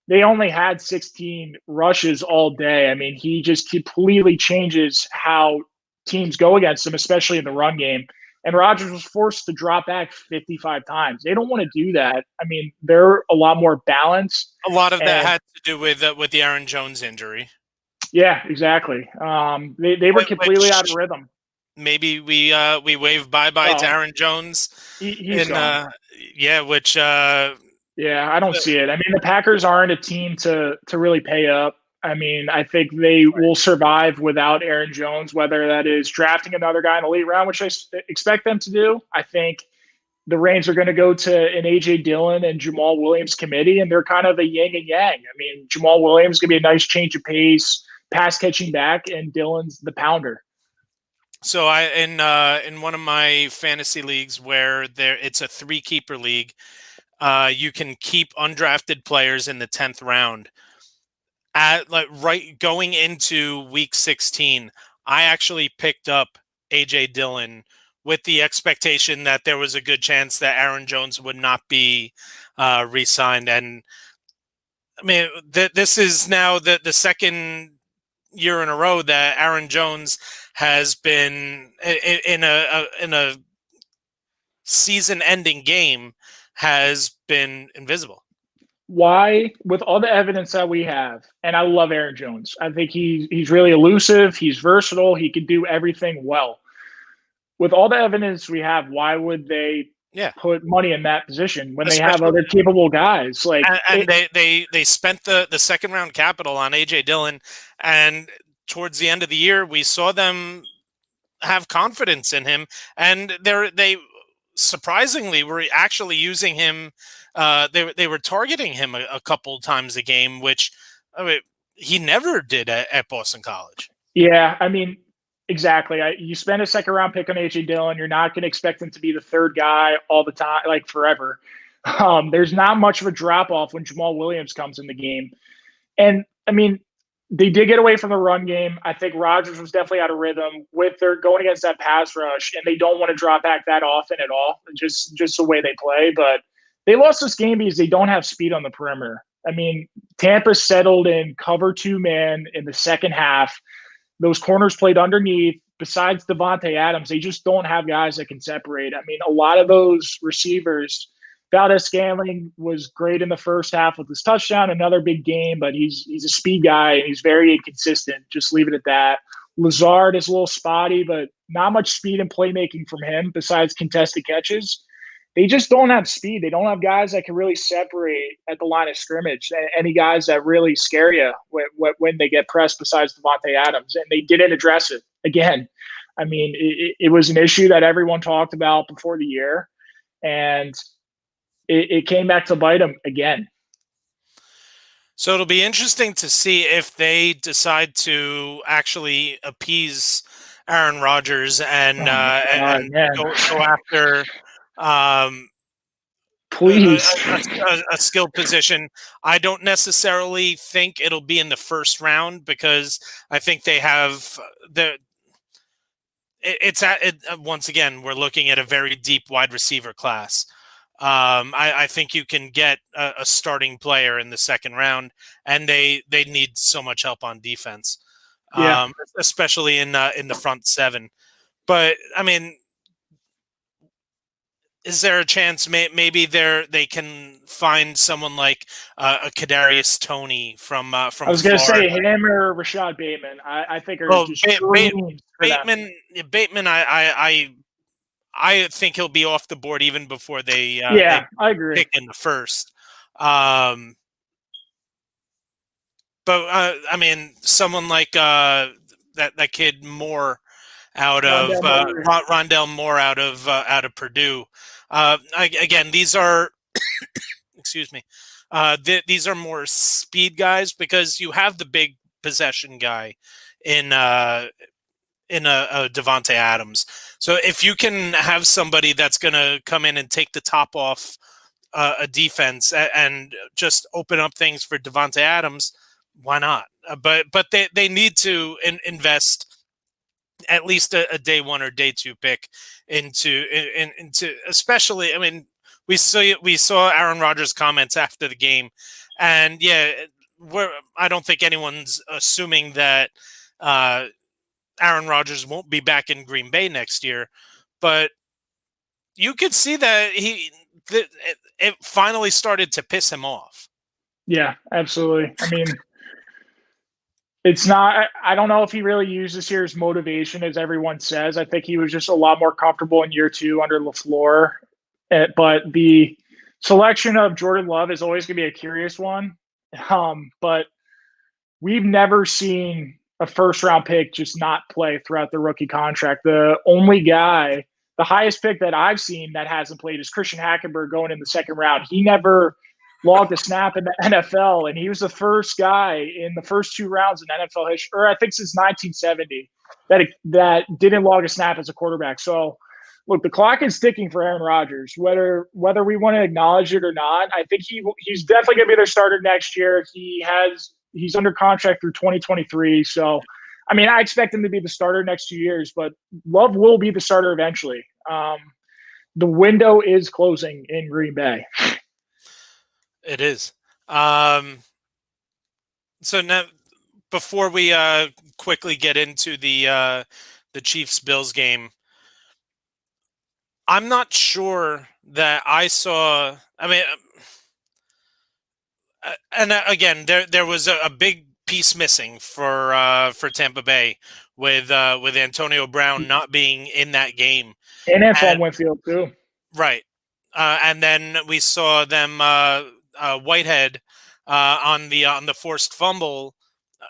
they only had 16 rushes all day. I mean, he just completely changes how teams go against him, especially in the run game. And Rodgers was forced to drop back 55 times. They don't want to do that. I mean, they're a lot more balanced. A lot of that had to do with the Aaron Jones injury. Yeah, exactly. They were completely out of rhythm. Maybe we wave bye-bye to Aaron Jones. He's gone. I don't see it. I mean, the Packers aren't a team to really pay up. I mean, I think they will survive without Aaron Jones, whether that is drafting another guy in the late round, which I expect them to do. I think the reins are going to go to an A.J. Dillon and Jamal Williams committee, and they're kind of a yin and yang. I mean, Jamal Williams is going to be a nice change of pace, pass-catching back, and Dillon's the pounder. So in one of my fantasy leagues where it's a 3-keeper league, you can keep undrafted players in the 10th round. Going into week 16, I actually picked up A.J. Dillon with the expectation that there was a good chance that Aaron Jones would not be re-signed. And I mean, this is now the second year in a row that Aaron Jones has been in a season-ending game has been invisible. Why, with all the evidence that we have, and I love Aaron Jones. I think he's really elusive. He's versatile. He can do everything well. With all the evidence we have, why would they put money in that position when they have other capable guys? They spent the second round capital on A.J. Dillon, and towards the end of the year, we saw them have confidence in him, and they surprisingly were actually using him. They were targeting him a couple times a game, which he never did at Boston College. Yeah, I mean, exactly. You spend a second round pick on A.J. Dillon, you're not going to expect him to be the third guy all the time, like forever. There's not much of a drop off when Jamal Williams comes in the game. And I mean, They did get away from the run game. I think Rodgers was definitely out of rhythm with their going against that pass rush, and they don't want to drop back that often at all, just the way they play. But they lost this game because they don't have speed on the perimeter. I mean, Tampa settled in cover 2-man in the second half. Those corners played underneath. Besides Devontae Adams, they just don't have guys that can separate. I mean, a lot of those receivers, Valdez-Scantling was great in the first half with his touchdown, another big game, but he's a speed guy and he's very inconsistent. Just leave it at that. Lazard is a little spotty, but not much speed and playmaking from him besides contested catches. They just don't have speed. They don't have guys that can really separate at the line of scrimmage. Any guys that really scare you when they get pressed besides Devontae Adams. And they didn't address it. Again, I mean, it was an issue that everyone talked about before the year. And it came back to bite them again. So it'll be interesting to see if they decide to actually appease Aaron Rodgers and go after please a skill position. I don't necessarily think it'll be in the first round because I think they have once again, we're looking at a very deep wide receiver class. I think you can get a starting player in the second round, and they need so much help on defense, especially in the front seven. But I mean, is there a chance maybe they can find someone like a Kadarius Toney from I was going to say him or Rashad Bateman. I think are just Bateman. I think he'll be off the board even before they I agree. pick in the first. But I mean, someone like that kid Moore out of Rondell Moore out of Purdue. Again, these are excuse me. These are more speed guys because you have the big possession guy in a Devontae Adams. So if you can have somebody that's going to come in and take the top off a defense and just open up things for Devontae Adams, why not? But they need to invest at least a day one or day two pick into especially. I mean, we saw Aaron Rodgers' comments after the game, and I don't think anyone's assuming that Aaron Rodgers won't be back in Green Bay next year, but you could see that it finally started to piss him off. Yeah, absolutely. I mean, it's not. I don't know if he really used this year as motivation, as everyone says. I think he was just a lot more comfortable in year two under LaFleur. But the selection of Jordan Love is always going to be a curious one. But we've never seen a first-round pick just not play throughout the rookie contract. The only guy, the highest pick that I've seen that hasn't played is Christian Hackenberg going in the second round. He never logged a snap in the NFL, and he was the first guy in the first 2 rounds in NFL history, or I think since 1970, that didn't log a snap as a quarterback. So, look, the clock is ticking for Aaron Rodgers, whether we want to acknowledge it or not. I think he's definitely going to be their starter next year. He's under contract through 2023. So, I mean, I expect him to be the starter next 2 years, but Love will be the starter eventually. The window is closing in Green Bay. It is. So now, before we quickly get into the Chiefs-Bills game, I'm not sure that I saw. I mean, and again, there was a big piece missing for Tampa Bay with Antonio Brown not being in that game, and Antoine Winfield too. Right, and then we saw them Whitehead on the forced fumble.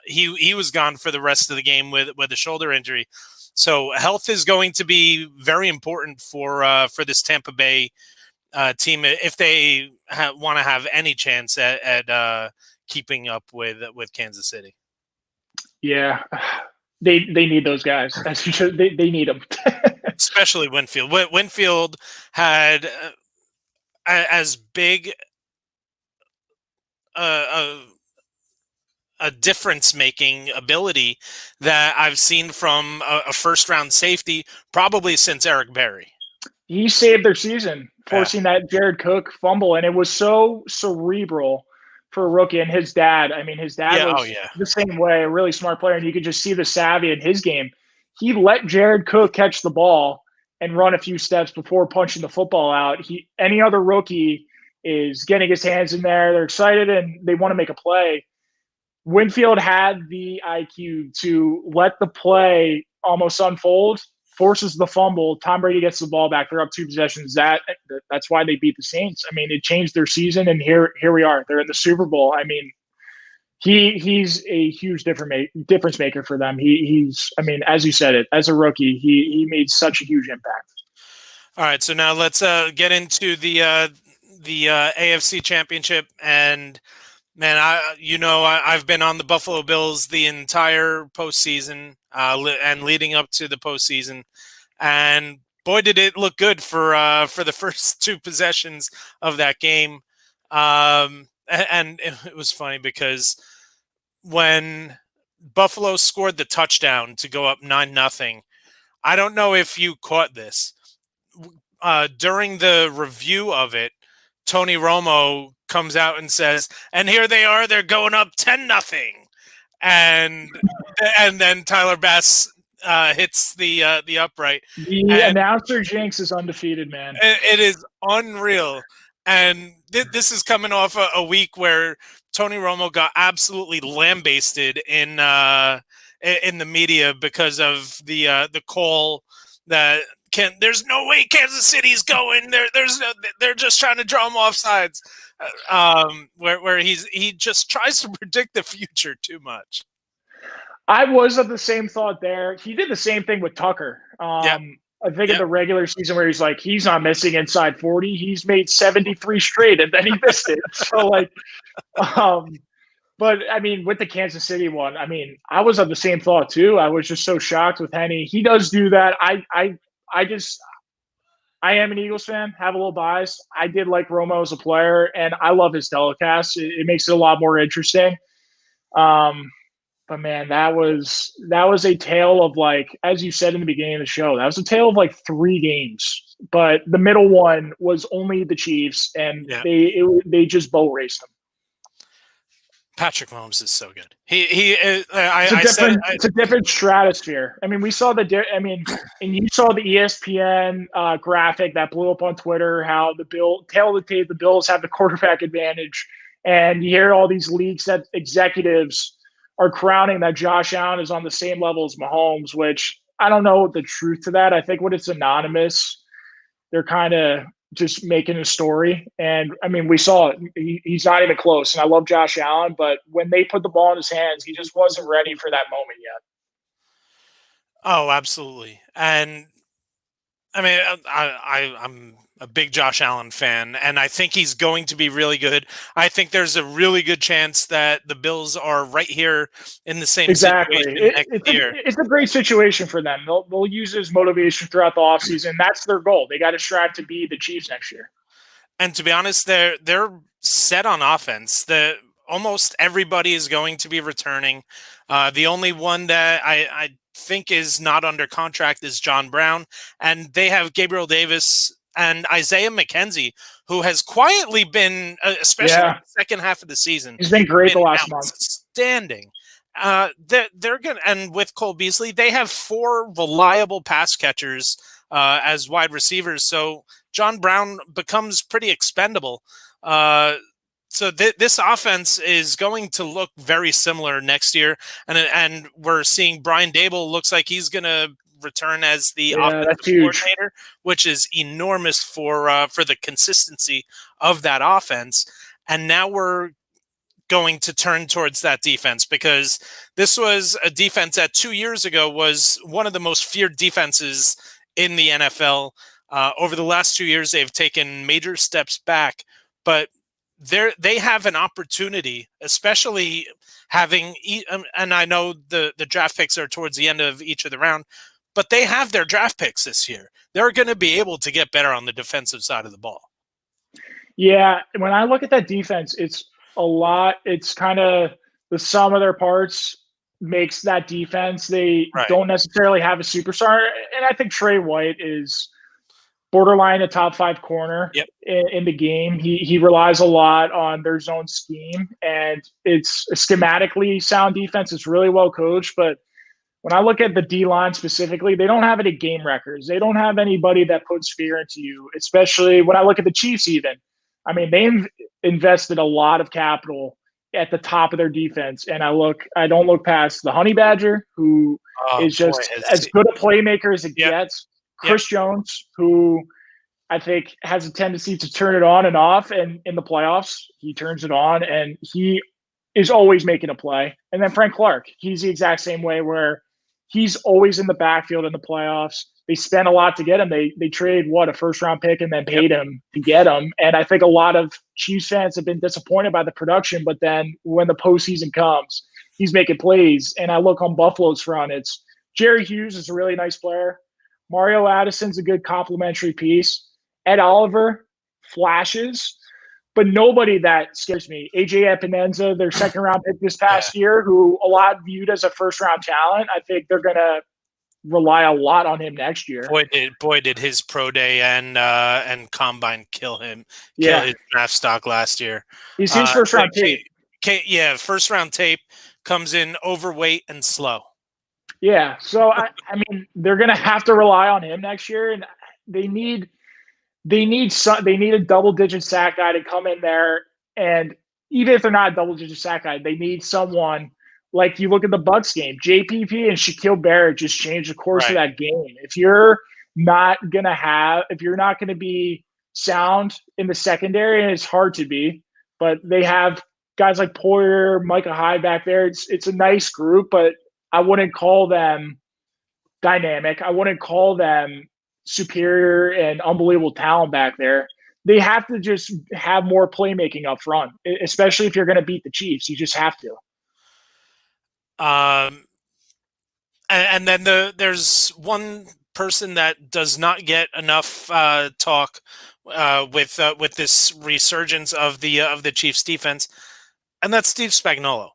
He was gone for the rest of the game with a shoulder injury. So health is going to be very important for this Tampa Bay team if they want to have any chance at keeping up with Kansas City. Yeah, they need those guys. They need them, especially Winfield. Winfield had as big a difference-making ability that I've seen from a first-round safety probably since Eric Berry. He saved their season, forcing that Jared Cook fumble, and it was so cerebral for a rookie. And his dad, his dad was the same way, a really smart player, and you could just see the savvy in his game. He let Jared Cook catch the ball and run a few steps before punching the football out. Any other rookie is getting his hands in there. They're excited and they want to make a play. Winfield had the IQ to let the play almost unfold, forces the fumble. Tom Brady gets the ball back. They're up 2 possessions. That's why they beat the Saints. It changed their season, and here we are. They're in the Super Bowl. He's a huge difference maker for them. He's as you said it, as a rookie, he made such a huge impact. All right, so now let's get into the AFC Championship. And man, I've been on the Buffalo Bills the entire postseason and leading up to the postseason, and boy, did it look good for the first 2 possessions of that game. And it was funny because when Buffalo scored the touchdown to go up 9-0, I don't know if you caught this. During the review of it, Tony Romo comes out and says, "And here they are, they're going up 10-0." And then Tyler Bass hits the upright. The announcer jinx is undefeated, man. It is unreal. And this is coming off a week where Tony Romo got absolutely lambasted in the media because of the call that there's no way Kansas City's going. They're just trying to draw him off sides. Where he just tries to predict the future too much. I was of the same thought there. He did the same thing with Tucker. I think in the regular season where he's not missing inside 40. He's made 73 straight, and then he missed it. So but with the Kansas City one, I was of the same thought too. I was just so shocked with Henny. He does do that. I am an Eagles fan, have a little bias. I did like Romo as a player, and I love his telecast. It makes it a lot more interesting. But man, that was a tale of, as you said in the beginning of the show, that was a tale of 3 games. But the middle one was only the Chiefs, and they just boat raced them. Patrick Mahomes is so good. It's a different stratosphere. We saw and you saw the ESPN graphic that blew up on Twitter, how the Bills have the quarterback advantage, and you hear all these leagues that executives are crowning that Josh Allen is on the same level as Mahomes, which I don't know the truth to that. I think when it's anonymous, they're kind of just making a story. And we saw it. He's not even close. And I love Josh Allen, but when they put the ball in his hands, he just wasn't ready for that moment yet. Oh, absolutely. And I'm a big Josh Allen fan, and I think he's going to be really good. I think there's a really good chance that the Bills are right here in the same situation next year. It's a great situation for them. They'll use it as motivation throughout the offseason. That's their goal. They got to strive to be the Chiefs next year. And to be honest, they're set on offense. Almost everybody is going to be returning. The only one that I think is not under contract is John Brown, and they have Gabriel Davis and Isaiah McKenzie, who has quietly been, especially in the second half of the season, he's been great the last month. Outstanding. They're good, and with Cole Beasley, they have 4 reliable pass catchers as wide receivers. So John Brown becomes pretty expendable. So this offense is going to look very similar next year, and we're seeing Brian Dable looks like he's going to return as the offensive coordinator, which is enormous for the consistency of that offense. And now we're going to turn towards that defense, because this was a defense that 2 years ago was one of the most feared defenses in the NFL. Over the last 2 years, they've taken major steps back, but they have an opportunity, especially having, and I know the draft picks are towards the end of each of the round, but they have their draft picks this year. They're going to be able to get better on the defensive side of the ball. Yeah, when I look at that defense, it's a lot. It's kind of the sum of their parts makes that defense. They Right. don't necessarily have a superstar, and I think Trey White is borderline a top 5 corner Yep. in the game. He relies a lot on their zone scheme, and it's a schematically sound defense. It's really well coached, but when I look at the D-line specifically, they don't have any game records. They don't have anybody that puts fear into you, especially when I look at the Chiefs even. I mean, they've invested a lot of capital at the top of their defense, and I don't look past the Honey Badger, who is just as good a playmaker as it gets. Chris Jones, who I think has a tendency to turn it on and off, and in the playoffs, he turns it on, and he is always making a play. And then Frank Clark, he's the exact same way, where he's always in the backfield in the playoffs. They spent a lot to get him. They trade a first-round pick and then paid him to get him. And I think a lot of Chiefs fans have been disappointed by the production, but then when the postseason comes, he's making plays. And I look on Buffalo's front, it's Jerry Hughes is a really nice player. Mario Addison's a good complementary piece. Ed Oliver flashes, but nobody that scares me. AJ Epinenza, their second-round pick this past year, who a lot viewed as a first-round talent. I think they're going to rely a lot on him next year. Boy, did his pro day and combine kill his draft stock last year. He's his first-round tape. First-round tape comes in overweight and slow. Yeah, so I mean, they're going to have to rely on him next year, and they need a double-digit sack guy to come in there, and even if they're not a double-digit sack guy, they need someone like you look at the Bucs game. JPP and Shaquille Barrett just changed the course of that game. If you're not going to be sound in the secondary, and it's hard to be, but they have guys like Poyer, Micah Hyde back there. It's a nice group, but I wouldn't call them dynamic. I wouldn't call them superior and unbelievable talent back there. They have to just have more playmaking up front, especially if you're going to beat the Chiefs. You just have to. And then there's one person that does not get enough talk with this resurgence of the Chiefs defense, and that's Steve Spagnuolo.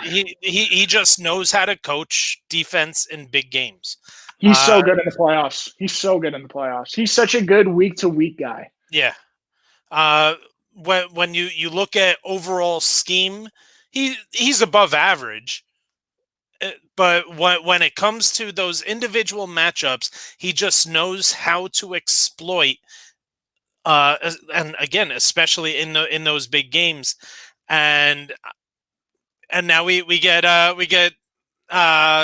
He just knows how to coach defense in big games. He's so good in the playoffs. He's such a good week-to-week guy. Yeah. When you look at overall scheme, he's above average. But when it comes to those individual matchups, he just knows how to exploit. And again, especially in those big games, and now we get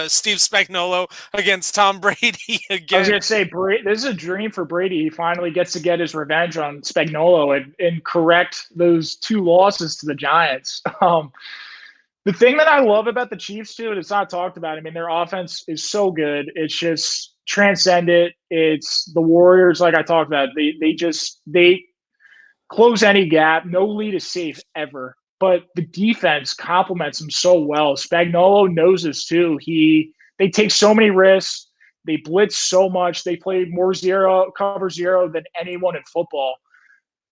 Steve Spagnuolo against Tom Brady again. I was going to say, this is a dream for Brady. He finally gets to get his revenge on Spagnuolo and correct those 2 losses to the Giants. The thing that I love about the Chiefs, too, and it's not talked about, I mean, their offense is so good. It's just transcendent. It's the Warriors, like I talked about. They close any gap. No lead is safe ever. But the defense complements them so well. Spagnuolo knows this too. They take so many risks. They blitz so much. They play more cover zero than anyone in football.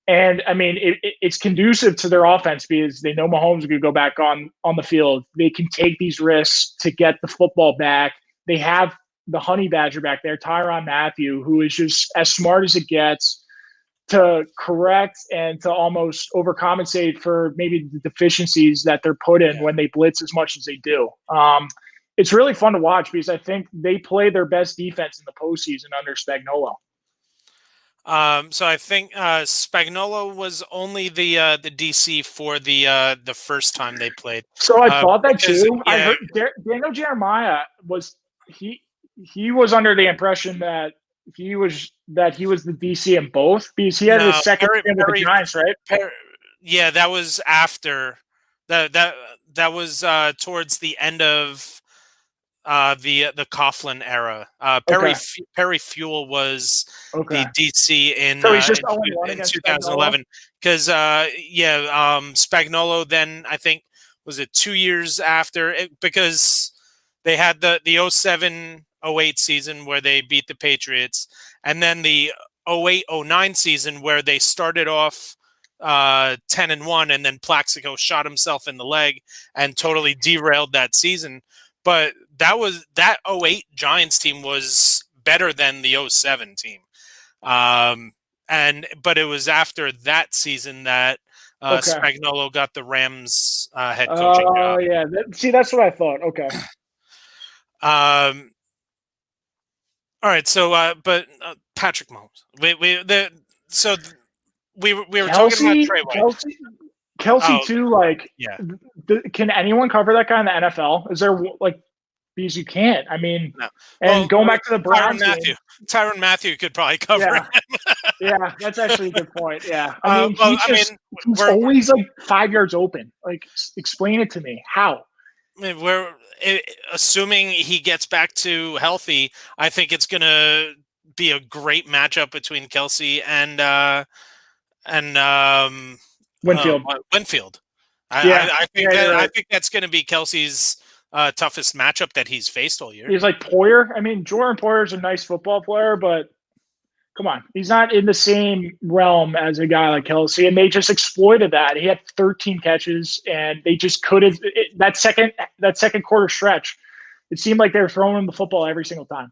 And I mean, it's conducive to their offense because they know Mahomes could go back on the field. They can take these risks to get the football back. They have the Honey Badger back there, Tyrann Mathieu, who is just as smart as it gets to correct and to almost overcompensate for maybe the deficiencies that they're put in when they blitz as much as they do. It's really fun to watch because I think they play their best defense in the postseason under Spagnuolo. So I think Spagnuolo was only the DC for the first time they played. So I thought that too. I heard Daniel Jeremiah was he was under the impression that he was the DC in both because he had his second stint with the Giants, right? That was after that was towards the end of the Coughlin era. Perry Fuel was the DC in 2011 because Spagnuolo then I think was it 2 years after it, because they had the 07-08 season where they beat the Patriots, and then the 08-09 season where they started off 10-1, and then Plaxico shot himself in the leg and totally derailed that season. But that 08 Giants team was better than the 07 team. But it was after that season that Spagnuolo got the Rams head coaching job. Oh, yeah. That's what I thought. Okay. All right. So, but Patrick Mahomes. We were talking about Trey White. Kelsey too. Like, yeah. Can anyone cover that guy in the NFL? Is there like? Because you can't. I mean, no. And going back to the Browns, Tyrann Mathieu could probably cover him. Yeah, that's actually a good point. Yeah, I mean, he's always like 5 yards open. Like, explain it to me. How? Assuming he gets back to healthy, I think it's going to be a great matchup between Kelsey and Winfield. Winfield. I think that's going to be Kelsey's toughest matchup that he's faced all year. He's like Poyer. I mean, Jordan Poyer's a nice football player, but come on, he's not in the same realm as a guy like Kelsey, and they just exploited that. He had 13 catches, and they just couldn't. That second quarter stretch, it seemed like they were throwing him the football every single time.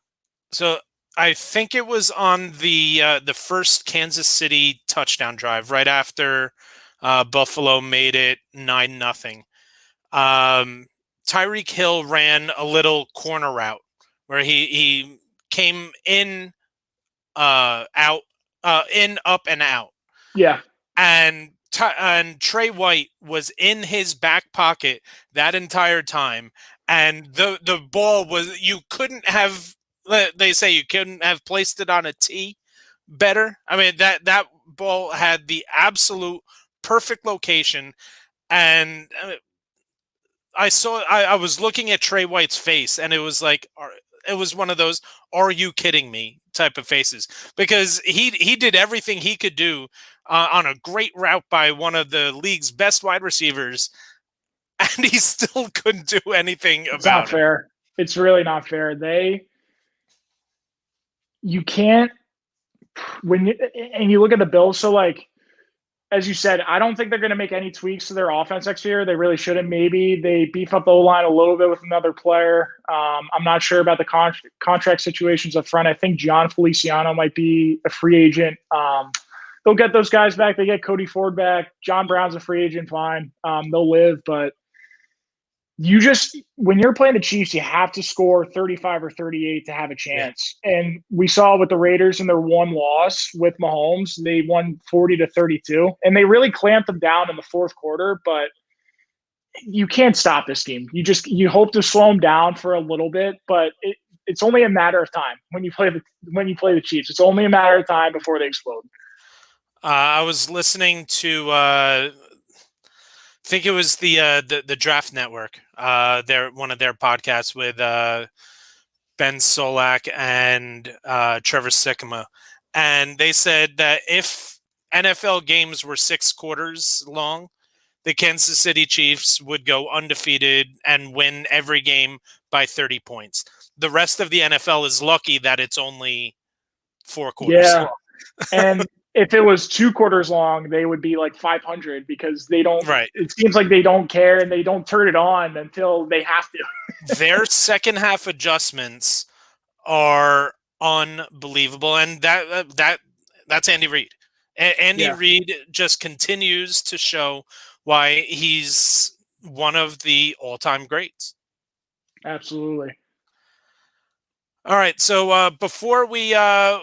So I think it was on the first Kansas City touchdown drive right after Buffalo made it 9-0. Tyreek Hill ran a little corner route where he came in, out, in, up, and out. Yeah. And Trey White was in his back pocket that entire time. And the ball was, you couldn't have, they say you couldn't have placed it on a tee better. I mean, that ball had the absolute perfect location. And I was looking at Trey White's face, and it was like, it was one of those, are you kidding me type of faces, because he did everything he could do on a great route by one of the league's best wide receivers, and he still couldn't do anything about it. It's not fair. It's really not fair. You can't, and you look at the Bills, so like, as you said, I don't think they're going to make any tweaks to their offense next year. They really shouldn't. Maybe they beef up the O-line a little bit with another player. I'm not sure about the contract situations up front. I think John Feliciano might be a free agent. They'll get those guys back. They get Cody Ford back. John Brown's a free agent, fine. They'll live. But when you're playing the Chiefs, you have to score 35 or 38 to have a chance. Yeah. And we saw with the Raiders in their one loss with Mahomes, they won 40-32, and they really clamped them down in the fourth quarter. But you can't stop this team. You hope to slow them down for a little bit, but it's only a matter of time when you play the Chiefs. It's only a matter of time before they explode. I was listening to. I think it was the Draft Network. One of their podcasts with Ben Solak and Trevor Sikkema, and they said that if NFL games were 6 quarters long, the Kansas City Chiefs would go undefeated and win every game by 30 points. The rest of the NFL is lucky that it's only 4 quarters long. And if it was 2 quarters long, they would be like 500 because they don't. Right. It seems like they don't care and they don't turn it on until they have to. Their second half adjustments are unbelievable, and that's Andy Reid. Andy Reid just continues to show why he's one of the all-time greats. Absolutely. All right, so before we get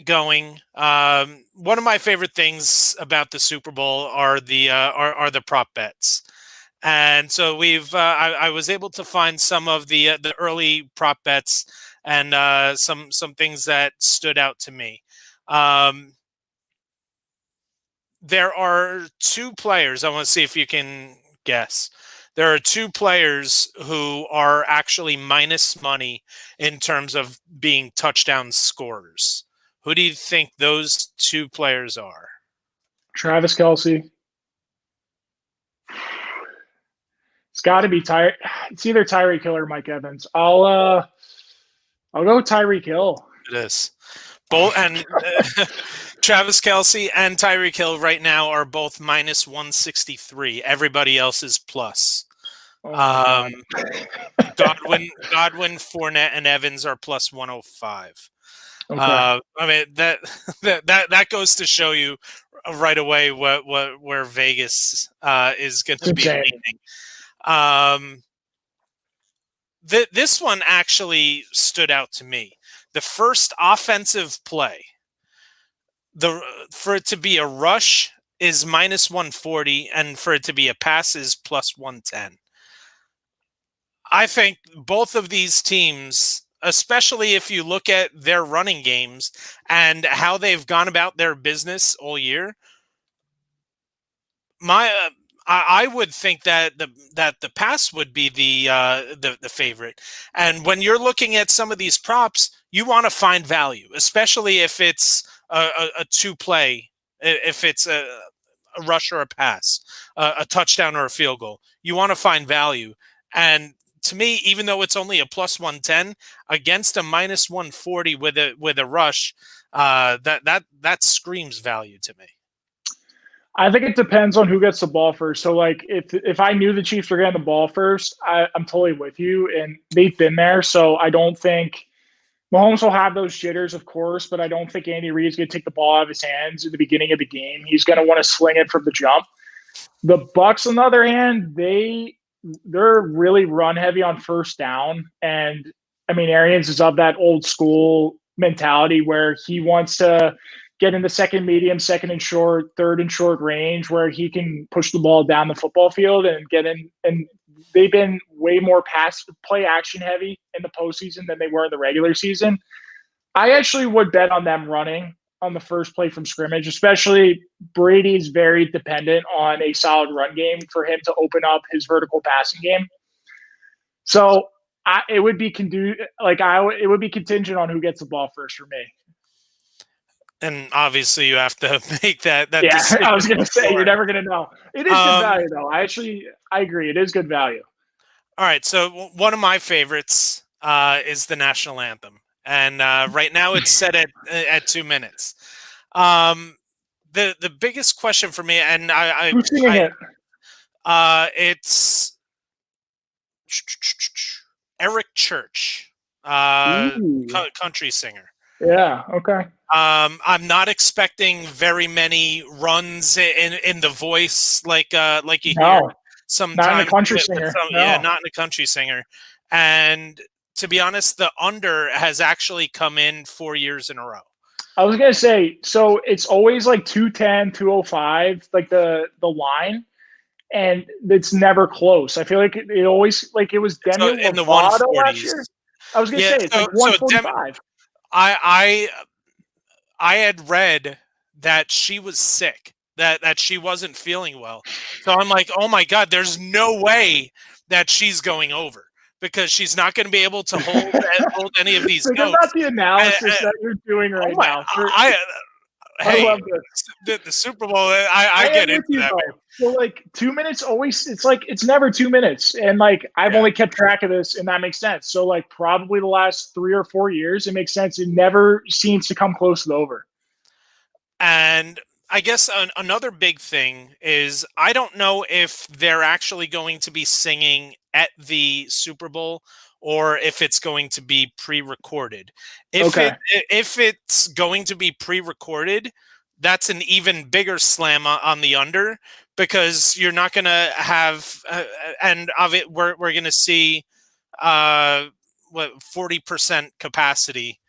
going, one of my favorite things about the Super Bowl are the prop bets, and so I was able to find some of the early prop bets and some things that stood out to me. There are 2 players. I want to see if you can guess. There are 2 players who are actually minus money in terms of being touchdown scorers. Who do you think those 2 players are? Travis Kelce. It's got to be It's either Tyreek Hill or Mike Evans. I'll go Tyreek Hill. It is. Both and Travis Kelce and Tyreek Hill right now are both minus 163. Everybody else is plus. Oh Godwin, Fournette, and Evans are plus 105. Okay. I mean that goes to show you right away where Vegas is going to be leaning. This one actually stood out to me. The first offensive play, for it to be a rush is minus 140, and for it to be a pass is plus 110. I think both of these teams, especially if you look at their running games and how they've gone about their business all year, I would think that the pass would be the favorite. And when you're looking at some of these props, you want to find value, especially if it's a two play, if it's a rush or a pass, a touchdown or a field goal. You want to find value. And to me, even though it's only a plus 110 against a minus 140 with a rush, that screams value to me. I think it depends on who gets the ball first. So, like, if I knew the Chiefs were getting the ball first, I'm totally with you, and they've been there. So I don't think Mahomes will have those jitters, of course, but I don't think Andy Reid's going to take the ball out of his hands at the beginning of the game. He's going to want to sling it from the jump. The Bucs, on the other hand, they're really run heavy on first down, and I mean, Arians is of that old school mentality where he wants to get in the second medium, second and short, third and short range where he can push the ball down the football field and get in. And they've been way more play action heavy in the postseason than they were in the regular season. I actually would bet on them running on the first play from scrimmage, especially Brady's very dependent on a solid run game for him to open up his vertical passing game. So it would be contingent on who gets the ball first for me. And obviously, you have to make that. Yeah, I was going to say you're never going to know. It is good value, though. I agree. It is good value. All right, so one of my favorites is the national anthem, and right now it's set at 2 minutes. The biggest question for me, and who's singing it? It's Eric Church, country singer. Yeah. Okay. I'm not expecting very many runs in the voice like you hear sometimes. Not in a country singer. Yeah, not in a country singer. And to be honest, the under has actually come in 4 years in a row. I was gonna say, so it's always like 210, 205, like the line, and it's never close. I feel like it always it was Demi in the Lovato 140s. last year. I was gonna say it's like 145. I had read that she was sick, that she wasn't feeling well. So I'm like, oh my God, there's no way that she's going over because she's not going to be able to hold any of these Think notes. about the analysis that you're doing right now. I love this. The Super Bowl, I get into that. So 2 minutes always, it's never 2 minutes. And I've only kept track of this and that makes sense. So probably the last 3 or 4 years, it makes sense. It never seems to come close to the over. And I guess another big thing is I don't know if they're actually going to be singing at the Super Bowl or if it's going to be pre-recorded. If it's going to be pre-recorded, that's an even bigger slam on the under because you're not going to have and of it we're going to see 40% capacity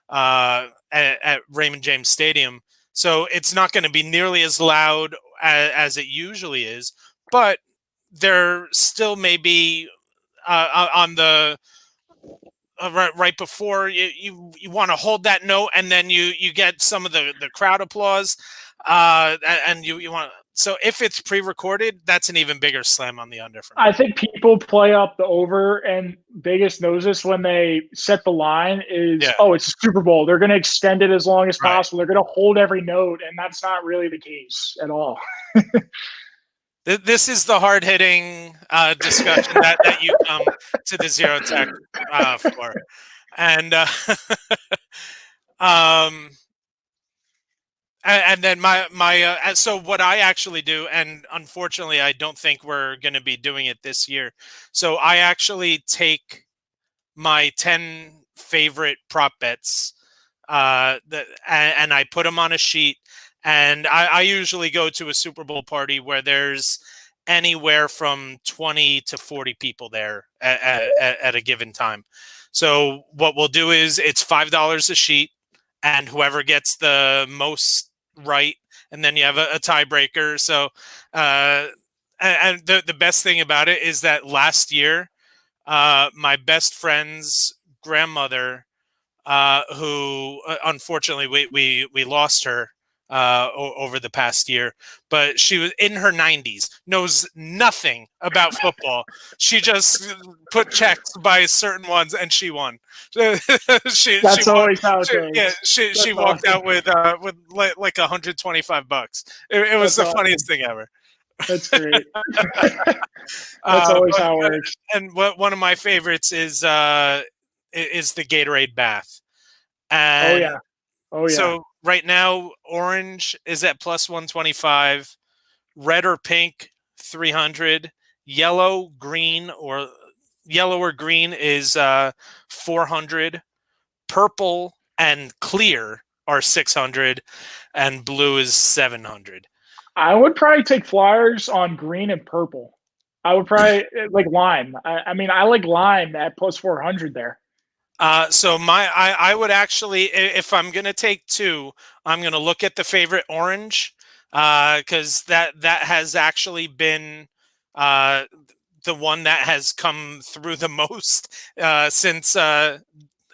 at Raymond James Stadium. So it's not going to be nearly as loud as it usually is, but there still may be on the right before you want to hold that note, and then you get some of the crowd applause, and you want. So if it's pre-recorded, that's an even bigger slam on the under. I think people play up the over, and Vegas knows this when they set the line is, it's a Super Bowl. They're going to extend it as long as possible. They're going to hold every note, and that's not really the case at all. This is the hard-hitting discussion that you come to the Zero Tech for. And And then so what I actually do, and unfortunately I don't think we're going to be doing it this year. So I actually take my 10 favorite prop bets, and I put them on a sheet. And I usually go to a Super Bowl party where there's anywhere from 20 to 40 people there at a given time. So what we'll do is it's $5 a sheet, and whoever gets the most right, and then you have a tiebreaker. So, and the best thing about it is that last year, my best friend's grandmother, who unfortunately we lost her over the past year, but she was in her 90s, knows nothing about football. She just put checks by certain ones, and she won. That's always how it goes. Yeah, she walked out with like $125. It was the funniest thing ever. That's great. That's always how it works. And one of my favorites is the Gatorade bath. And Oh yeah. So right now, orange is at plus 125, red or pink 300, yellow or green is 400, purple and clear are 600, and blue is 700. I would probably take flyers on green and purple. I would probably like lime. I mean, I like lime at plus 400 there. So I would actually, if I'm gonna take two, I'm gonna look at the favorite orange, because that has actually been the one that has come through the most since.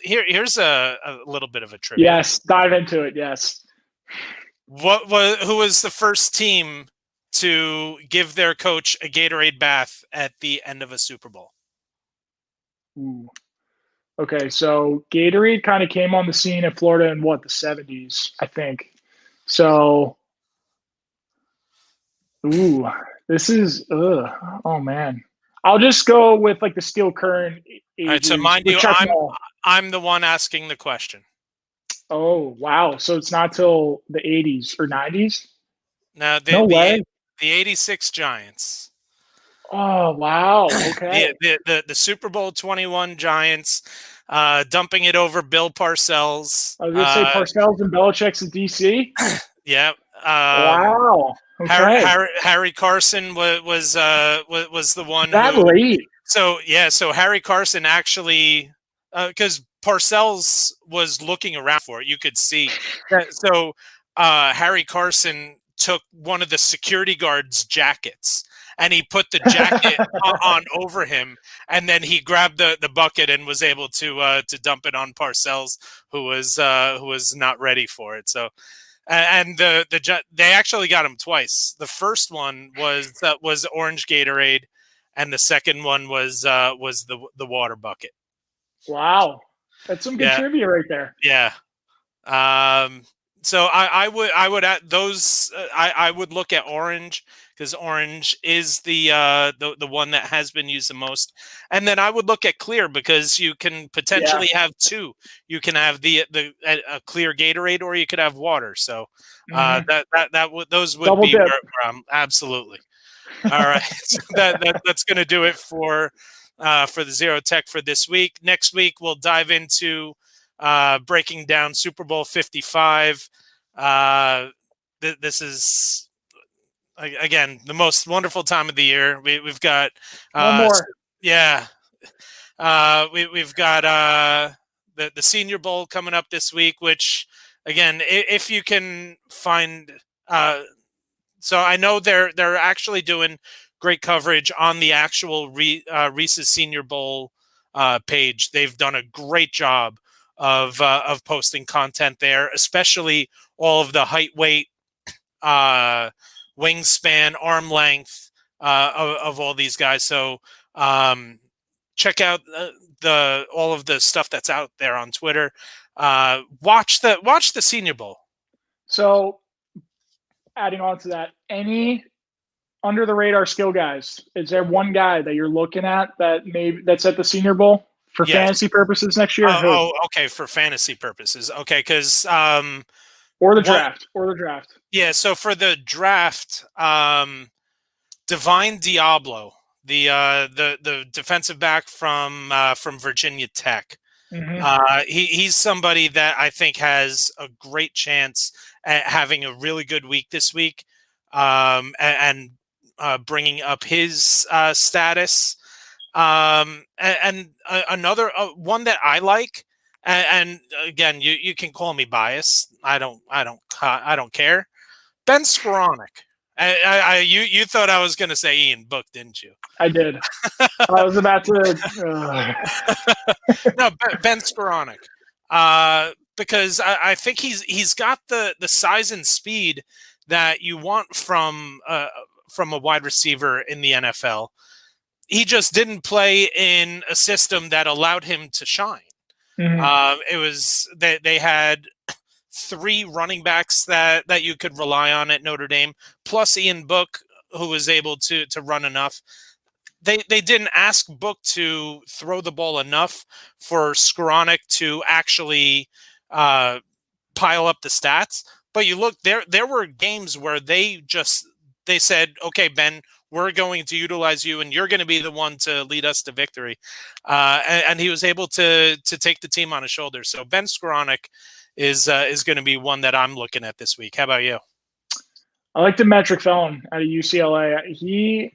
Here's a little bit of a trivia. Yes, dive into it. Yes. Who was the first team to give their coach a Gatorade bath at the end of a Super Bowl? Ooh. Okay, so Gatorade kind of came on the scene in Florida in the 70s, I think. So, this is, oh man. I'll just go with like the Steel Current. All right, so mind you, I'm the one asking the question. Oh, wow. So it's not till the 80s or 90s? No, No way. The 86 Giants. Oh, wow. Okay. The Super Bowl 21 Giants, dumping it over Bill Parcells. I was going to say Parcells and Belichick's in DC. Yeah. Wow. Okay. Harry Carson was the one that late. So Harry Carson actually, because Parcells was looking around for it, you could see that. So Harry Carson took one of the security guards' jackets, and he put the jacket on over him, and then he grabbed the bucket and was able to dump it on Parcells, who was not ready for it. So, and they actually got him twice. The first one was orange Gatorade, and the second one was the water bucket. Wow, that's some good trivia right there. Yeah. So I would add those. I would look at orange, because orange is the one that has been used the most, and then I would look at clear, because you can potentially have two. You can have a clear Gatorade, or you could have water. So those would Double be dip. where I'm absolutely. All right, so that's going to do it for the Zero Tech for this week. Next week we'll dive into breaking down Super Bowl 55. This is again the most wonderful time of the year. We've got one more. We've got the Senior Bowl coming up this week, which again, if you can find, so I know they're actually doing great coverage on the actual Reese's Senior Bowl page. They've done a great job of posting content there, especially all of the height, weight, wingspan, arm length of all these guys. So check out all of the stuff that's out there on Twitter. Watch the Senior Bowl. So adding on to that, any under the radar skill guys, is there one guy that you're looking at that's at the Senior Bowl for fantasy purposes next year. Okay, for fantasy purposes. Okay, because or the draft. Yeah, so for the draft, Divine Diablo, the defensive back from Virginia Tech. Mm-hmm. He's somebody that I think has a great chance at having a really good week this week, and bringing up his status. Another one that I like, and again, you can call me biased. I don't care. Ben Skoranek. You thought I was going to say Ian Book, didn't you? I did. I was about to. No, Ben Skoranek. Because I think he's got the size and speed that you want from a wide receiver in the NFL. He just didn't play in a system that allowed him to shine. Mm-hmm. It was they had 3 running backs that you could rely on at Notre Dame, plus Ian Book, who was able to run enough. They didn't ask Book to throw the ball enough for Skoranek to actually pile up the stats. But you look, there were games where they said, okay, Ben, we're going to utilize you, and you're going to be the one to lead us to victory. And he was able to take the team on his shoulders. So Ben Skoranek is going to be one that I'm looking at this week. How about you? I like the metric felon out of UCLA. He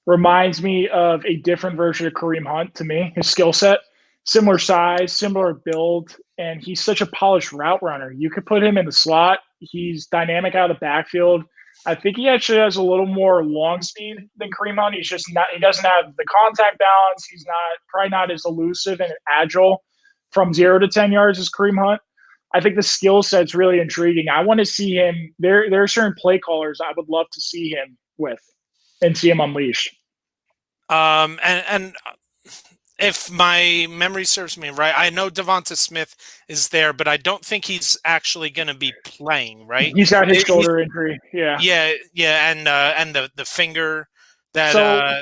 reminds me of a different version of Kareem Hunt to me. His skill set, similar size, similar build, and he's such a polished route runner. You could put him in the slot. He's dynamic out of the backfield. I think he actually has a little more long speed than Kareem Hunt. He doesn't have the contact balance. He's probably not as elusive and agile from 0 to 10 yards as Kareem Hunt. I think the skill set's really intriguing. I want to see him. There are certain play callers I would love to see him with and see him unleash. And if my memory serves me right, I know Devonta Smith is there, but I don't think he's actually going to be playing, right? He's got his shoulder injury. Yeah. Yeah, and the finger that. So I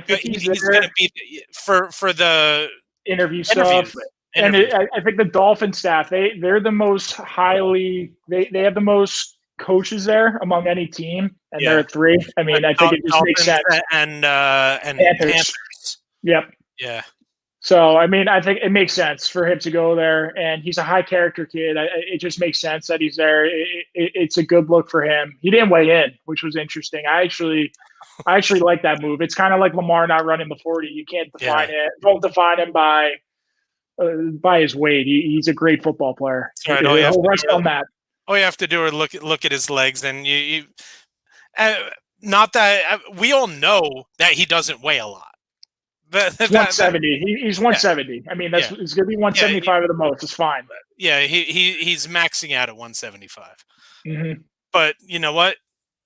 think he's going to be for the interview stuff. And I think the Dolphin staff, they're the most highly they have the most coaches there among any team, and they're at 3. I mean, I think it just makes sense. And Panthers. Yep. Yeah. So I mean, I think it makes sense for him to go there, and he's a high character kid. It just makes sense that he's there. It's a good look for him. He didn't weigh in, which was interesting. I actually like that move. It's kind of like Lamar not running the 40. You can't define it. Don't define him by his weight. He's a great football player. Right. He'll rest on that. All you have to do is look at his legs, and you not that we all know that he doesn't weigh a lot. 170. He's 170. I mean, it's going to be 175 at the most. It's fine. Yeah, he's maxing out at 175. Mm-hmm. But you know what?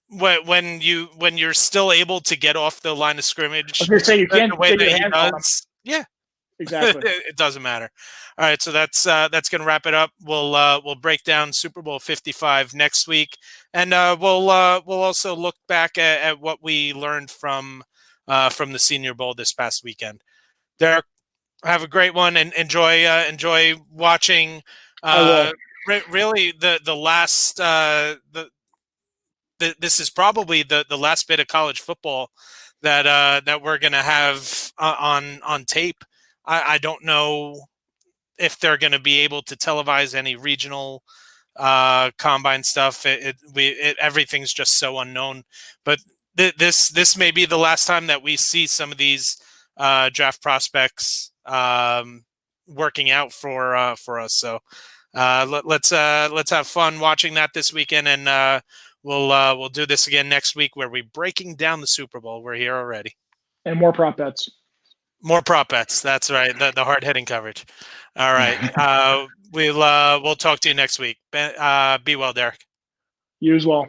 When you're still able to get off the line of scrimmage, I was going to say you can't the way take that your he hands on him. does. Yeah. Exactly. It doesn't matter. All right, so that's going to wrap it up. We'll break down Super Bowl 55 next week, and we'll also look back at what we learned from the Senior Bowl this past weekend. Derek, have a great one, and enjoy watching. Really, the last this is probably the last bit of college football that we're going to have on tape. I don't know if they're going to be able to televise any regional combine stuff. Everything's just so unknown. But this may be the last time that we see some of these draft prospects working out for us. So let's have fun watching that this weekend, and we'll do this again next week where we're breaking down the Super Bowl. We're here already, and more prop bets. More prop bets. That's right. The hard hitting coverage. All right. We'll talk to you next week. Be well, Derek. You as well.